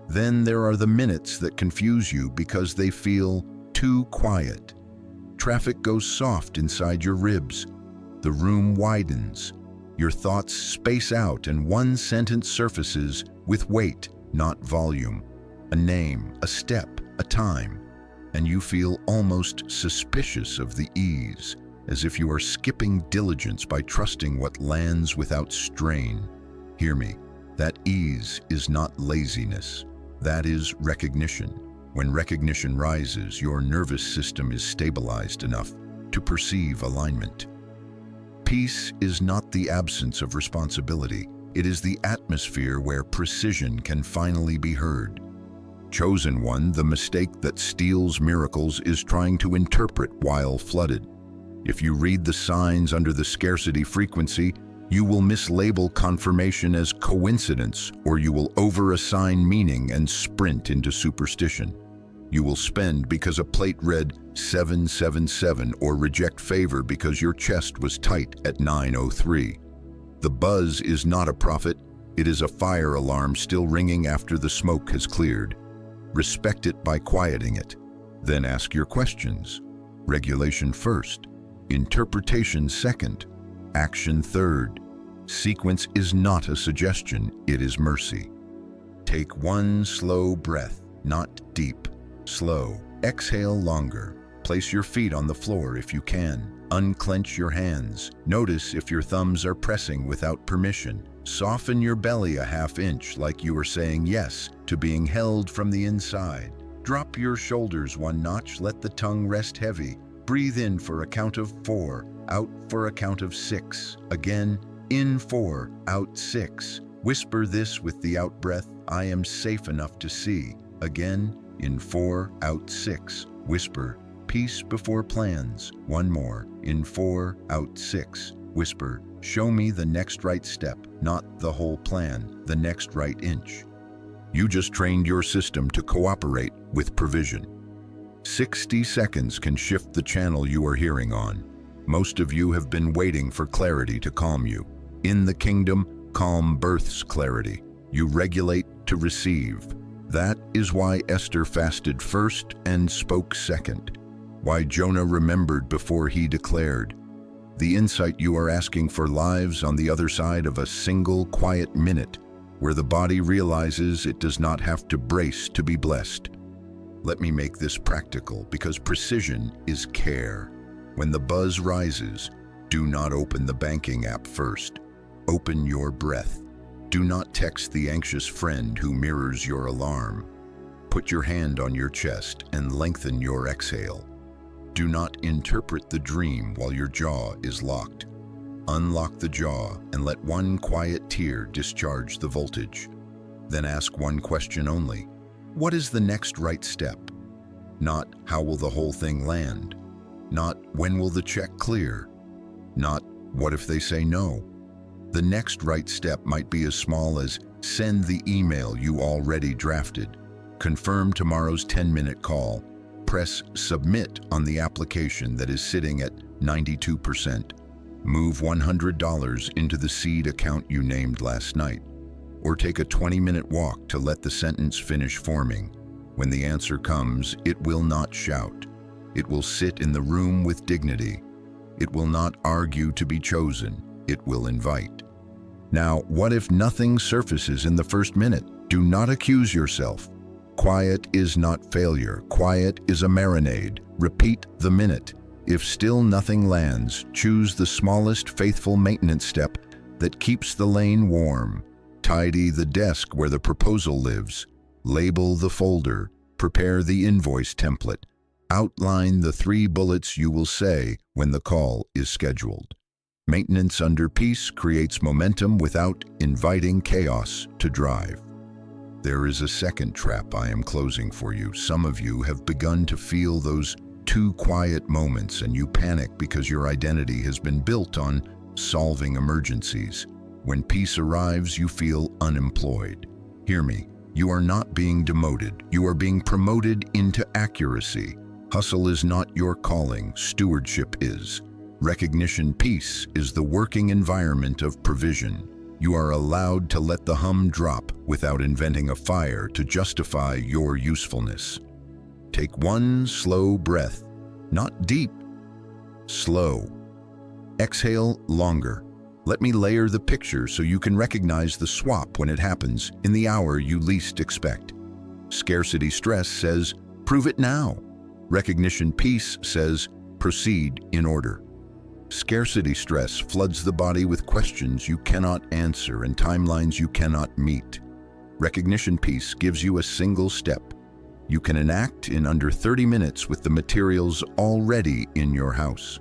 Then there are the minutes that confuse you because they feel too quiet. Traffic goes soft inside your ribs. The room widens. Your thoughts space out and one sentence surfaces with weight, not volume. A name, a step, a time. And you feel almost suspicious of the ease, as if you are skipping diligence by trusting what lands without strain. Hear me, that ease is not laziness. That is recognition. When recognition rises, your nervous system is stabilized enough to perceive alignment. Peace is not the absence of responsibility. It is the atmosphere where precision can finally be heard. Chosen one, the mistake that steals miracles is trying to interpret while flooded. If you read the signs under the scarcity frequency, you will mislabel confirmation as coincidence, or you will over-assign meaning and sprint into superstition. You will spend because a plate read 777 or reject favor because your chest was tight at 9:03. The buzz is not a prophet, it is a fire alarm still ringing after the smoke has cleared. Respect it by quieting it. Then ask your questions. Regulation first, interpretation second, action third. Sequence is not a suggestion, it is mercy. Take one slow breath, not deep, slow. Exhale longer. Place your feet on the floor if you can. Unclench your hands. Notice if your thumbs are pressing without permission. Soften your belly a ½ inch like you are saying yes to being held from the inside. Drop your shoulders 1 notch, let the tongue rest heavy. Breathe in for a count of 4, out for a count of 6. Again, in 4, out 6. Whisper this with the out breath, I am safe enough to see. Again, in 4, out 6. Whisper, peace before plans. 1 more, in 4, out 6. Whisper, show me the next right step, not the whole plan, the next right inch. You just trained your system to cooperate with provision. 60 seconds can shift the channel you are hearing on. Most of you have been waiting for clarity to calm you. In the kingdom, calm births clarity. You regulate to receive. That is why Esther fasted first and spoke second. Why Jonah remembered before he declared. The insight you are asking for lives on the other side of a single quiet minute, where the body realizes it does not have to brace to be blessed. Let me make this practical, because precision is care. When the buzz rises, do not open the banking app first. Open your breath. Do not text the anxious friend who mirrors your alarm. Put your hand on your chest and lengthen your exhale. Do not interpret the dream while your jaw is locked. Unlock the jaw and let one quiet tear discharge the voltage. Then ask one question only. What is the next right step? Not how will the whole thing land? Not when will the check clear? Not what if they say no? The next right step might be as small as send the email you already drafted. Confirm tomorrow's 10-minute call. Press submit on the application that is sitting at 92%. Move $100 into the seed account you named last night. Or take a 20-minute walk to let the sentence finish forming. When the answer comes, it will not shout. It will sit in the room with dignity. It will not argue to be chosen. It will invite. Now, what if nothing surfaces in the first minute? Do not accuse yourself. Quiet is not failure. Quiet is a marinade. Repeat the minute. If still nothing lands, choose the smallest faithful maintenance step that keeps the lane warm. Tidy the desk where the proposal lives. Label the folder. Prepare the invoice template. Outline the 3 bullets you will say when the call is scheduled. Maintenance under peace creates momentum without inviting chaos to drive. There is a second trap I am closing for you. Some of you have begun to feel those 2 quiet moments and you panic because your identity has been built on solving emergencies. When peace arrives, you feel unemployed. Hear me, you are not being demoted. You are being promoted into accuracy. Hustle is not your calling, stewardship is. Recognition peace is the working environment of provision. You are allowed to let the hum drop without inventing a fire to justify your usefulness. Take one slow breath, not deep, slow. Exhale longer. Let me layer the picture so you can recognize the swap when it happens in the hour you least expect. Scarcity stress says, prove it now. Recognition peace says, proceed in order. Scarcity stress floods the body with questions you cannot answer and timelines you cannot meet. Recognition peace gives you a single step. You can enact in under 30 minutes with the materials already in your house.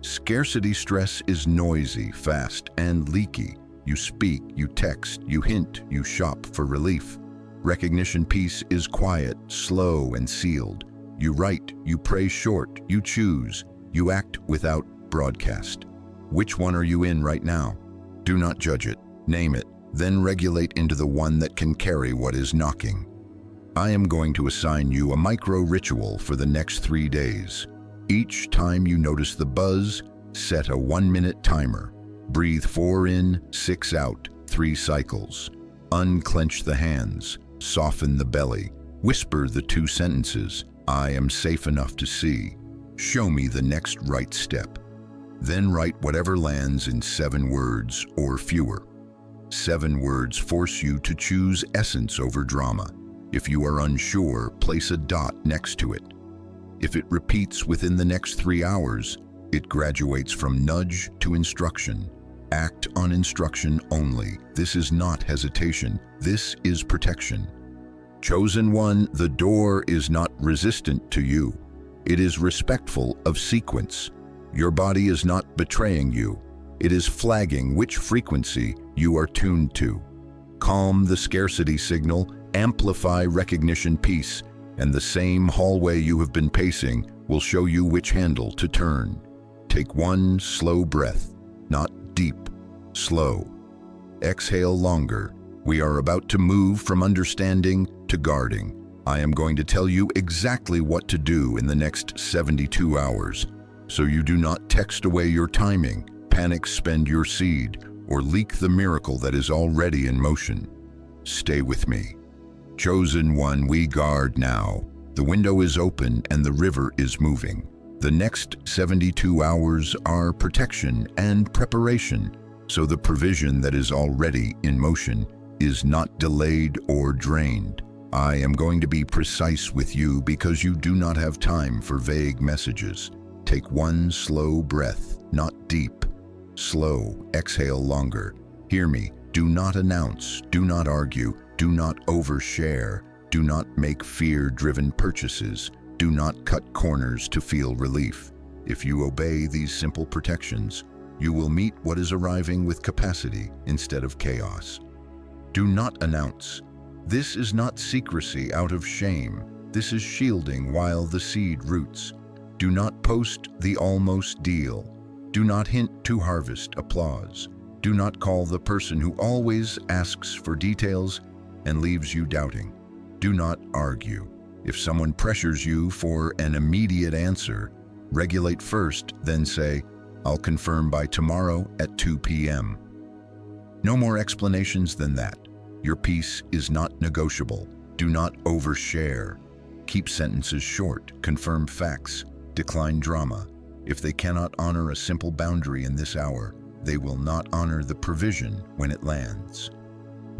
Scarcity stress is noisy, fast, and leaky. You speak, you text, you hint, you shop for relief. Recognition peace is quiet, slow, and sealed. You write, you pray short, you choose, you act without broadcast. Which one are you in right now? Do not judge it, name it, then regulate into the one that can carry what is knocking. I am going to assign you a micro ritual for the next 3 days. Each time you notice the buzz, set a 1-minute timer. Breathe 4 in, 6 out, 3 cycles. Unclench the hands, soften the belly, whisper the 2 sentences, I am safe enough to see. Show me the next right step. Then write whatever lands in 7 words or fewer. 7 words force you to choose essence over drama. If you are unsure, place a dot next to it. If it repeats within the next 3 hours, it graduates from nudge to instruction. Act on instruction only. This is not hesitation. This is protection. Chosen one, the door is not resistant to you. It is respectful of sequence. Your body is not betraying you. It is flagging which frequency you are tuned to. Calm the scarcity signal, amplify recognition peace, and the same hallway you have been pacing will show you which handle to turn. Take one slow breath, not deep, slow. Exhale longer. We are about to move from understanding to guarding. I am going to tell you exactly what to do in the next 72 hours, so you do not text away your timing, panic spend your seed, or leak the miracle that is already in motion. Stay with me. Chosen one, we guard now. The window is open and the river is moving. The next 72 hours are protection and preparation, so the provision that is already in motion is not delayed or drained. I am going to be precise with you because you do not have time for vague messages. Take one slow breath, not deep, slow. Exhale longer. Hear me. Do not announce, do not argue, do not overshare. Do not make fear-driven purchases. Do not cut corners to feel relief. If you obey these simple protections, you will meet what is arriving with capacity instead of chaos. Do not announce. This is not secrecy out of shame. This is shielding while the seed roots. Do not post the almost deal. Do not hint to harvest applause. Do not call the person who always asks for details and leaves you doubting. Do not argue. If someone pressures you for an immediate answer, regulate first, then say, "I'll confirm by tomorrow at 2 p.m. No more explanations than that. Your peace is not negotiable. Do not overshare. Keep sentences short, confirm facts, decline drama. If they cannot honor a simple boundary in this hour, they will not honor the provision when it lands.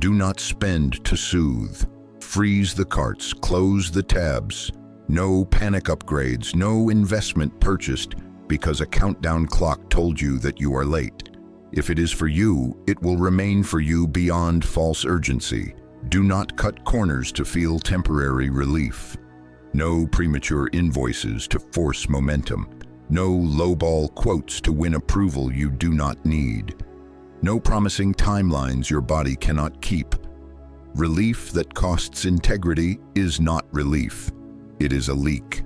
Do not spend to soothe. Freeze the carts, close the tabs. No panic upgrades, no investment purchased because a countdown clock told you that you are late. If it is for you, it will remain for you beyond false urgency. Do not cut corners to feel temporary relief. No premature invoices to force momentum. No lowball quotes to win approval you do not need. No promising timelines your body cannot keep. Relief that costs integrity is not relief. It is a leak.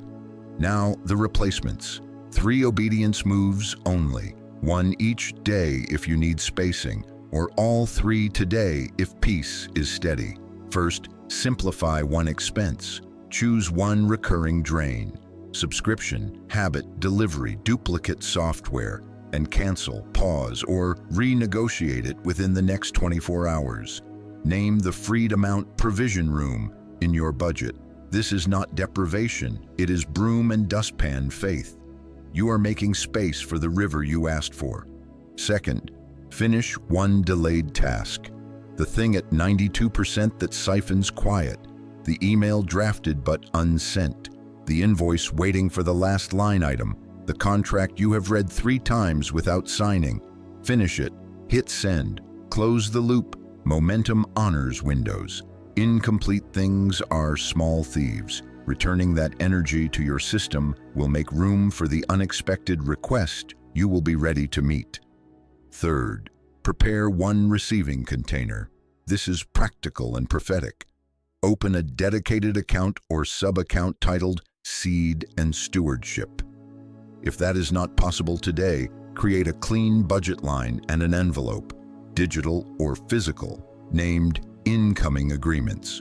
Now, the replacements. 3 obedience moves only. 1 each day if you need spacing, or all 3 today if peace is steady. First, simplify 1 expense. Choose 1 recurring drain. Subscription, habit, delivery, duplicate software, and cancel, pause, or renegotiate it within the next 24 hours. Name the freed amount provision room in your budget. This is not deprivation, it is broom and dustpan faith. You are making space for the river you asked for. Second, finish 1 delayed task. The thing at 92% that siphons quiet. The email drafted but unsent. The invoice waiting for the last line item. The contract you have read 3 times without signing. Finish it. Hit send. Close the loop. Momentum honors windows. Incomplete things are small thieves. Returning that energy to your system will make room for the unexpected request you will be ready to meet. Third, prepare 1 receiving container. This is practical and prophetic. Open a dedicated account or sub-account titled Seed and Stewardship. If that is not possible today, create a clean budget line and an envelope, digital or physical, named Incoming Agreements.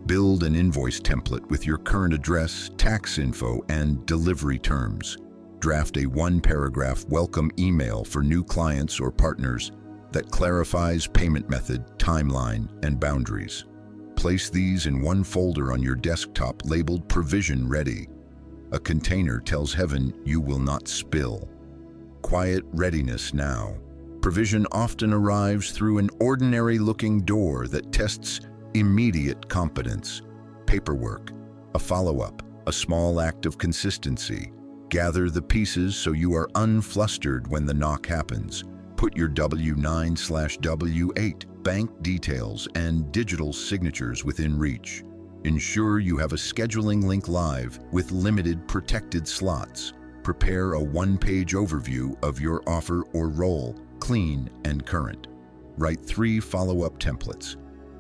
Build an invoice template with your current address, tax info, and delivery terms. Draft a 1-paragraph welcome email for new clients or partners that clarifies payment method, timeline, and boundaries. Place these in 1 folder on your desktop labeled Provision Ready. A container tells heaven you will not spill. Quiet readiness now. Provision often arrives through an ordinary-looking door that tests immediate competence. Paperwork, a follow-up, a small act of consistency. Gather the pieces so you are unflustered when the knock happens. Put your W9/W8, bank details, and digital signatures within reach. Ensure you have a scheduling link live with limited protected slots. Prepare a 1-page overview of your offer or role, clean and current. Write 3 follow-up templates.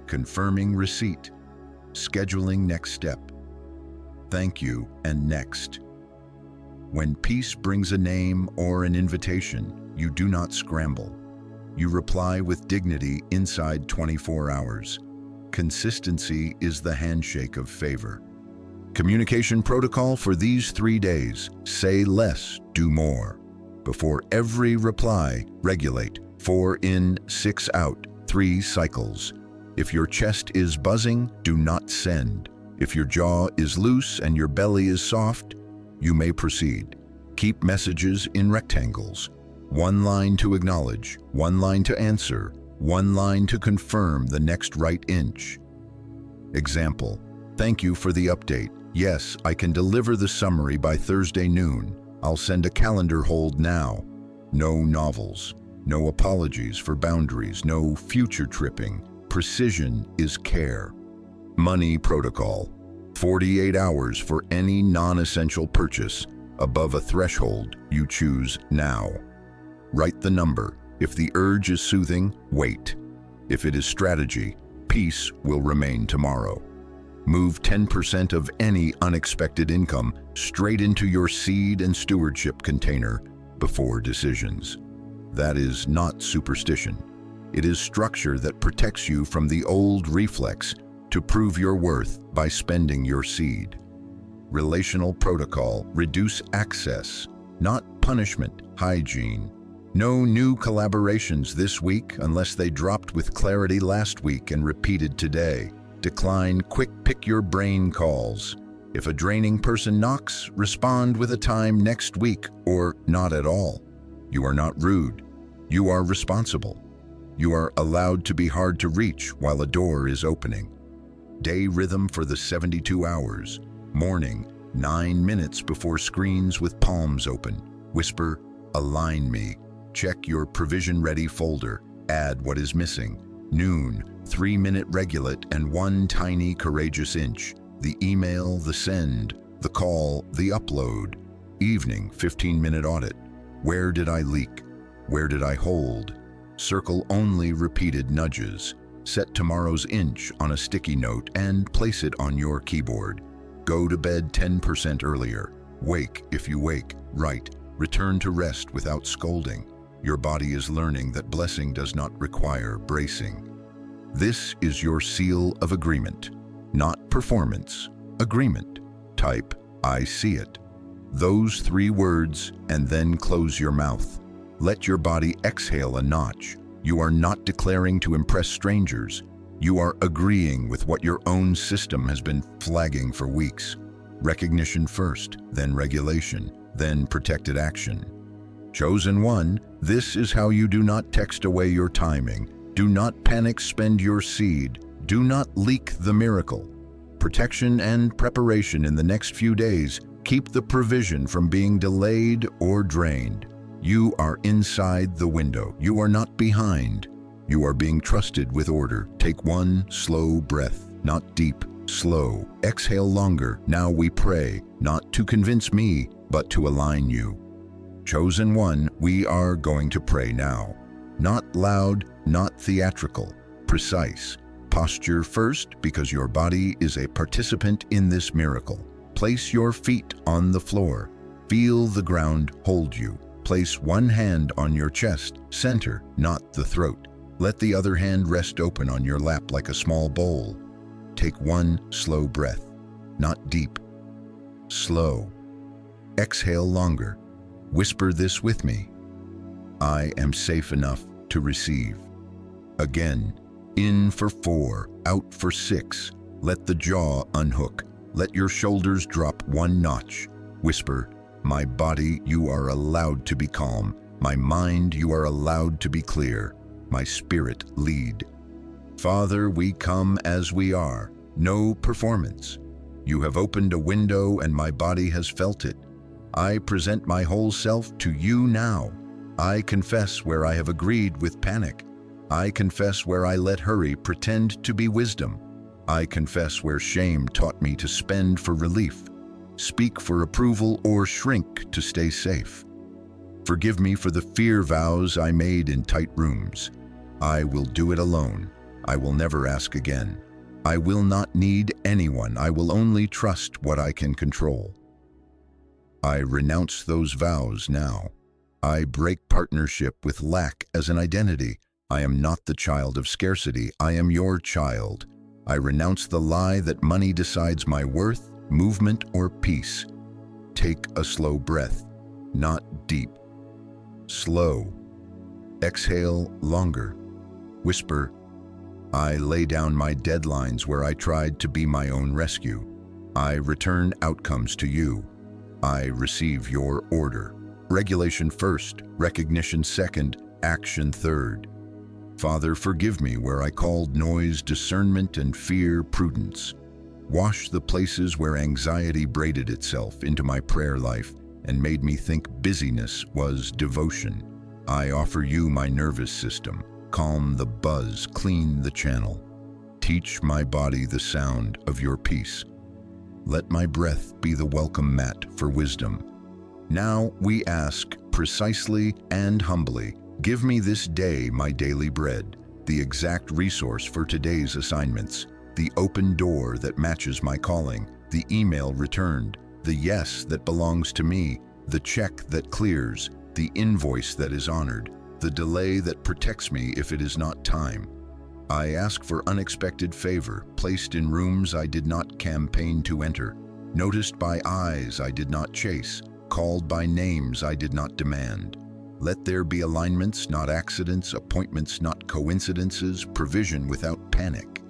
Confirming receipt. Scheduling next step. Thank you and next. When peace brings a name or an invitation, you do not scramble. You reply with dignity inside 24 hours. Consistency is the handshake of favor. Communication protocol for these 3 days. Say less, do more. Before every reply, regulate. 4 in, 6 out, 3 cycles. If your chest is buzzing, do not send. If your jaw is loose and your belly is soft, you may proceed. Keep messages in rectangles. 1 line to acknowledge, 1 line to answer, 1 line to confirm the next right inch. Example, thank you for the update. Yes, I can deliver the summary by Thursday noon. I'll send a calendar hold now. No novels, no apologies for boundaries, no future tripping. Precision is care. Money protocol. 48 hours for any non-essential purchase above a threshold you choose now. Write the number. If the urge is soothing, wait. If it is strategy, peace will remain tomorrow. Move 10% of any unexpected income straight into your seed and stewardship container before decisions. That is not superstition. It is structure that protects you from the old reflex to prove your worth by spending your seed. Relational protocol. Reduce access, not punishment. Hygiene. No new collaborations this week unless they dropped with clarity last week and repeated today. Decline quick pick-your-brain calls. If a draining person knocks, respond with a time next week or not at all. You are not rude. You are responsible. You are allowed to be hard to reach while a door is opening. Day rhythm for the 72 hours. Morning, 9 minutes before screens with palms open. Whisper, align me. Check your provision-ready folder. Add what is missing. Noon, 3-minute regulate and 1 tiny courageous inch. The email, the send, the call, the upload. Evening, 15-minute audit. Where did I leak? Where did I hold? Circle only repeated nudges. Set tomorrow's inch on a sticky note and place it on your keyboard. Go to bed 10% earlier. Wake if you wake. Write. Return to rest without scolding. Your body is learning that blessing does not require bracing. This is your seal of agreement, not performance. Agreement. Type, I see it. Those 3 words, and then close your mouth. Let your body exhale a notch. You are not declaring to impress strangers. You are agreeing with what your own system has been flagging for weeks. Recognition first, then regulation, then protected action. Chosen one, this is how you do not text away your timing. Do not panic spend your seed. Do not leak the miracle. Protection and preparation in the next few days keep the provision from being delayed or drained. You are inside the window. You are not behind. You are being trusted with order. Take 1 slow breath, not deep, slow. Exhale longer. Now we pray, not to convince me, but to align you. Chosen one, we are going to pray now. Not loud, not theatrical, precise. Posture first because your body is a participant in this miracle. Place your feet on the floor. Feel the ground hold you. Place one hand on your chest, center, not the throat. Let the other hand rest open on your lap like a small bowl. Take 1 slow breath, not deep, slow. Exhale longer. Whisper this with me. I am safe enough to receive. Again, in for 4, out for 6. Let the jaw unhook. Let your shoulders drop 1 notch. Whisper, my body, you are allowed to be calm. My mind, you are allowed to be clear. My spirit, lead. Father, we come as we are. No performance. You have opened a window and my body has felt it. I present my whole self to you now. I confess where I have agreed with panic. I confess where I let hurry pretend to be wisdom. I confess where shame taught me to spend for relief, speak for approval, or shrink to stay safe. Forgive me for the fear vows I made in tight rooms. I will do it alone. I will never ask again. I will not need anyone. I will only trust what I can control. I renounce those vows now. I break partnership with lack as an identity. I am not the child of scarcity. I am your child. I renounce the lie that money decides my worth, movement, or peace. Take a slow breath, not deep. Slow. Exhale longer. Whisper, I lay down my deadlines where I tried to be my own rescue. I return outcomes to you. I receive your order. Regulation first, recognition second, action third. Father, forgive me where I called noise discernment and fear prudence. Wash the places where anxiety braided itself into my prayer life and made me think busyness was devotion. I offer you my nervous system. Calm the buzz, clean the channel. Teach my body the sound of your peace. Let my breath be the welcome mat for wisdom. Now we ask precisely and humbly, give me this day my daily bread, the exact resource for today's assignments, the open door that matches my calling, the email returned, the yes that belongs to me, the check that clears, the invoice that is honored, the delay that protects me if it is not time. I ask for unexpected favor, placed in rooms I did not campaign to enter, noticed by eyes I did not chase, called by names I did not demand. Let there be alignments, not accidents, appointments, not coincidences, provision without panic.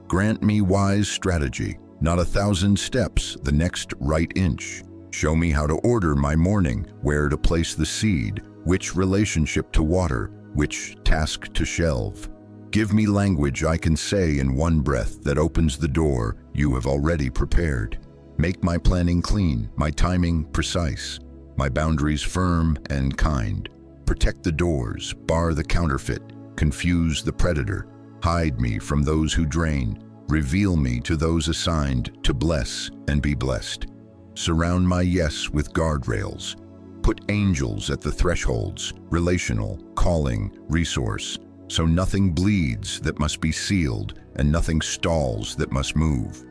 Grant me wise strategy, not 1,000 steps, the next right inch. Show me how to order my morning, where to place the seed, which relationship to water, which task to shelve. Give me language I can say in one breath that opens the door you have already prepared. Make my planning clean, my timing precise, my boundaries firm and kind. Protect the doors, bar the counterfeit, confuse the predator. Hide me from those who drain. Reveal me to those assigned to bless and be blessed. Surround my yes with guardrails. Put angels at the thresholds, relational, calling, resource, so nothing bleeds that must be sealed and nothing stalls that must move.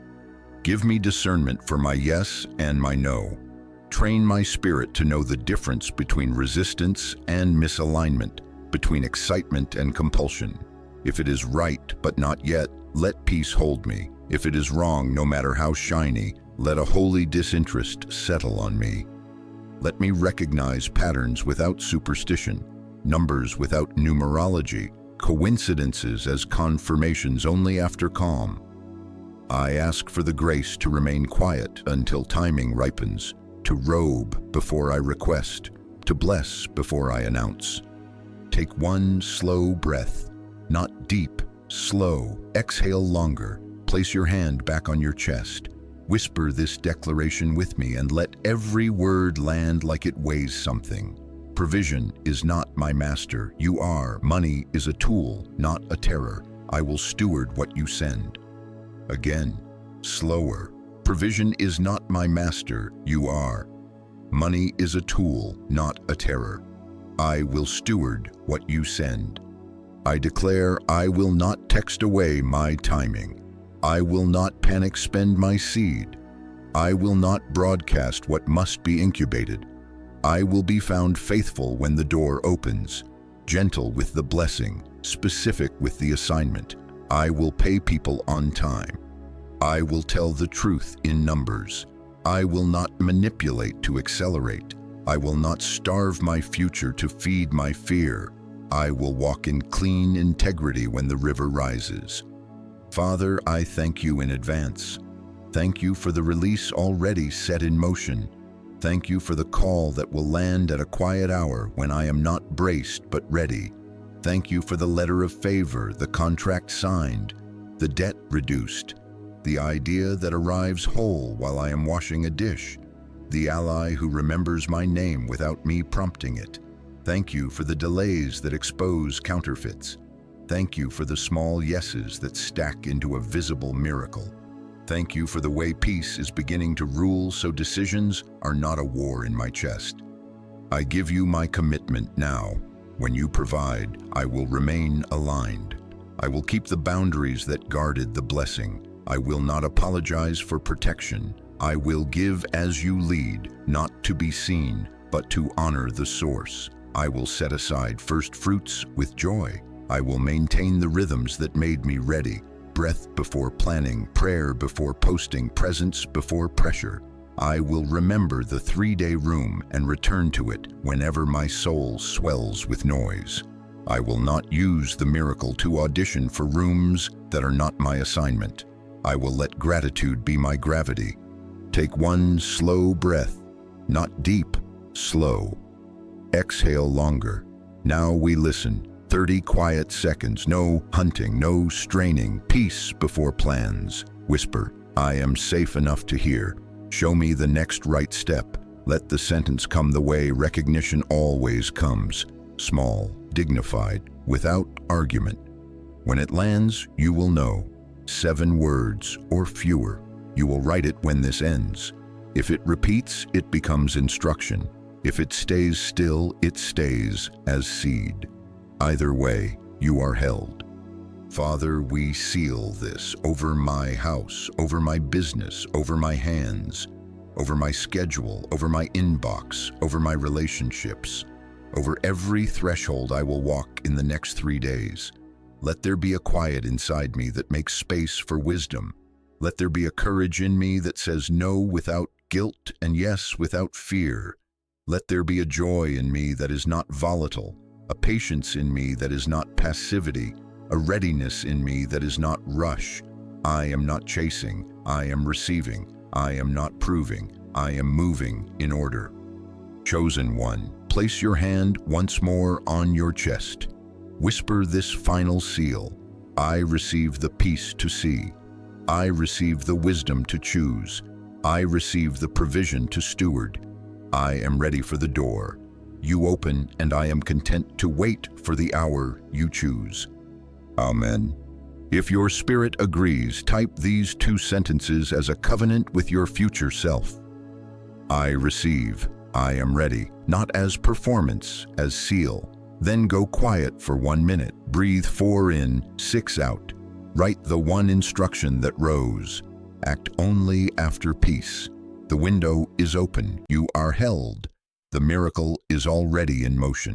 Give me discernment for my yes and my no. Train my spirit to know the difference between resistance and misalignment, between excitement and compulsion. If it is right but not yet, let peace hold me. If it is wrong, no matter how shiny, let a holy disinterest settle on me. Let me recognize patterns without superstition, numbers without numerology, coincidences as confirmations only after calm. I ask for the grace to remain quiet until timing ripens, to robe before I request, to bless before I announce. Take one slow breath, not deep, slow. Exhale longer. Place your hand back on your chest. Whisper this declaration with me and let every word land like it weighs something. Provision is not my master. You are. Money is a tool, not a terror. I will steward what you send. Again, slower. Provision is not my master. You are. Money is a tool, not a terror. I will steward what you send. I declare I will not text away my timing. I will not panic spend my seed. I will not broadcast what must be incubated. I will be found faithful when the door opens, gentle with the blessing, specific with the assignment. I will pay people on time. I will tell the truth in numbers. I will not manipulate to accelerate. I will not starve my future to feed my fear. I will walk in clean integrity when the river rises. Father, I thank you in advance. Thank you for the release already set in motion. Thank you for the call that will land at a quiet hour when I am not braced but ready. Thank you for the letter of favor, the contract signed, the debt reduced, the idea that arrives whole while I am washing a dish, the ally who remembers my name without me prompting it. Thank you for the delays that expose counterfeits. Thank you for the small yeses that stack into a visible miracle. Thank you for the way peace is beginning to rule so decisions are not a war in my chest. I give you my commitment now. When you provide, I will remain aligned. I will keep the boundaries that guarded the blessing. I will not apologize for protection. I will give as you lead, not to be seen, but to honor the source. I will set aside first fruits with joy. I will maintain the rhythms that made me ready. Breath before planning, prayer before posting, presence before pressure. I will remember the 3-day room and return to it whenever my soul swells with noise. I will not use the miracle to audition for rooms that are not my assignment. I will let gratitude be my gravity. Take one slow breath, not deep, slow. Exhale longer. Now we listen. 30 quiet seconds, no hunting, no straining, peace before plans. Whisper, I am safe enough to hear. Show me the next right step. Let the sentence come the way recognition always comes. Small, dignified, without argument. When it lands, you will know. 7 words or fewer. You will write it when this ends. If it repeats, it becomes instruction. If it stays still, it stays as seed. Either way, you are held. Father, we seal this over my house, over my business, over my hands, over my schedule, over my inbox, over my relationships, over every threshold I will walk in the next 3 days. Let there be a quiet inside me that makes space for wisdom. Let there be a courage in me that says no without guilt and yes without fear. Let there be a joy in me that is not volatile, a patience in me that is not passivity, a readiness in me that is not rush. I am not chasing, I am receiving. I am not proving, I am moving in order. Chosen one, place your hand once more on your chest. Whisper this final seal. I receive the peace to see. I receive the wisdom to choose. I receive the provision to steward. I am ready for the door. You open, and I am content to wait for the hour you choose. Amen. If your spirit agrees, type these 2 sentences as a covenant with your future self. I receive. I am ready, not as performance, as seal. Then go quiet for 1 minute. Breathe 4 in, 6 out. Write the one instruction that rose. Act only after peace. The window is open. You are held. The miracle is already in motion.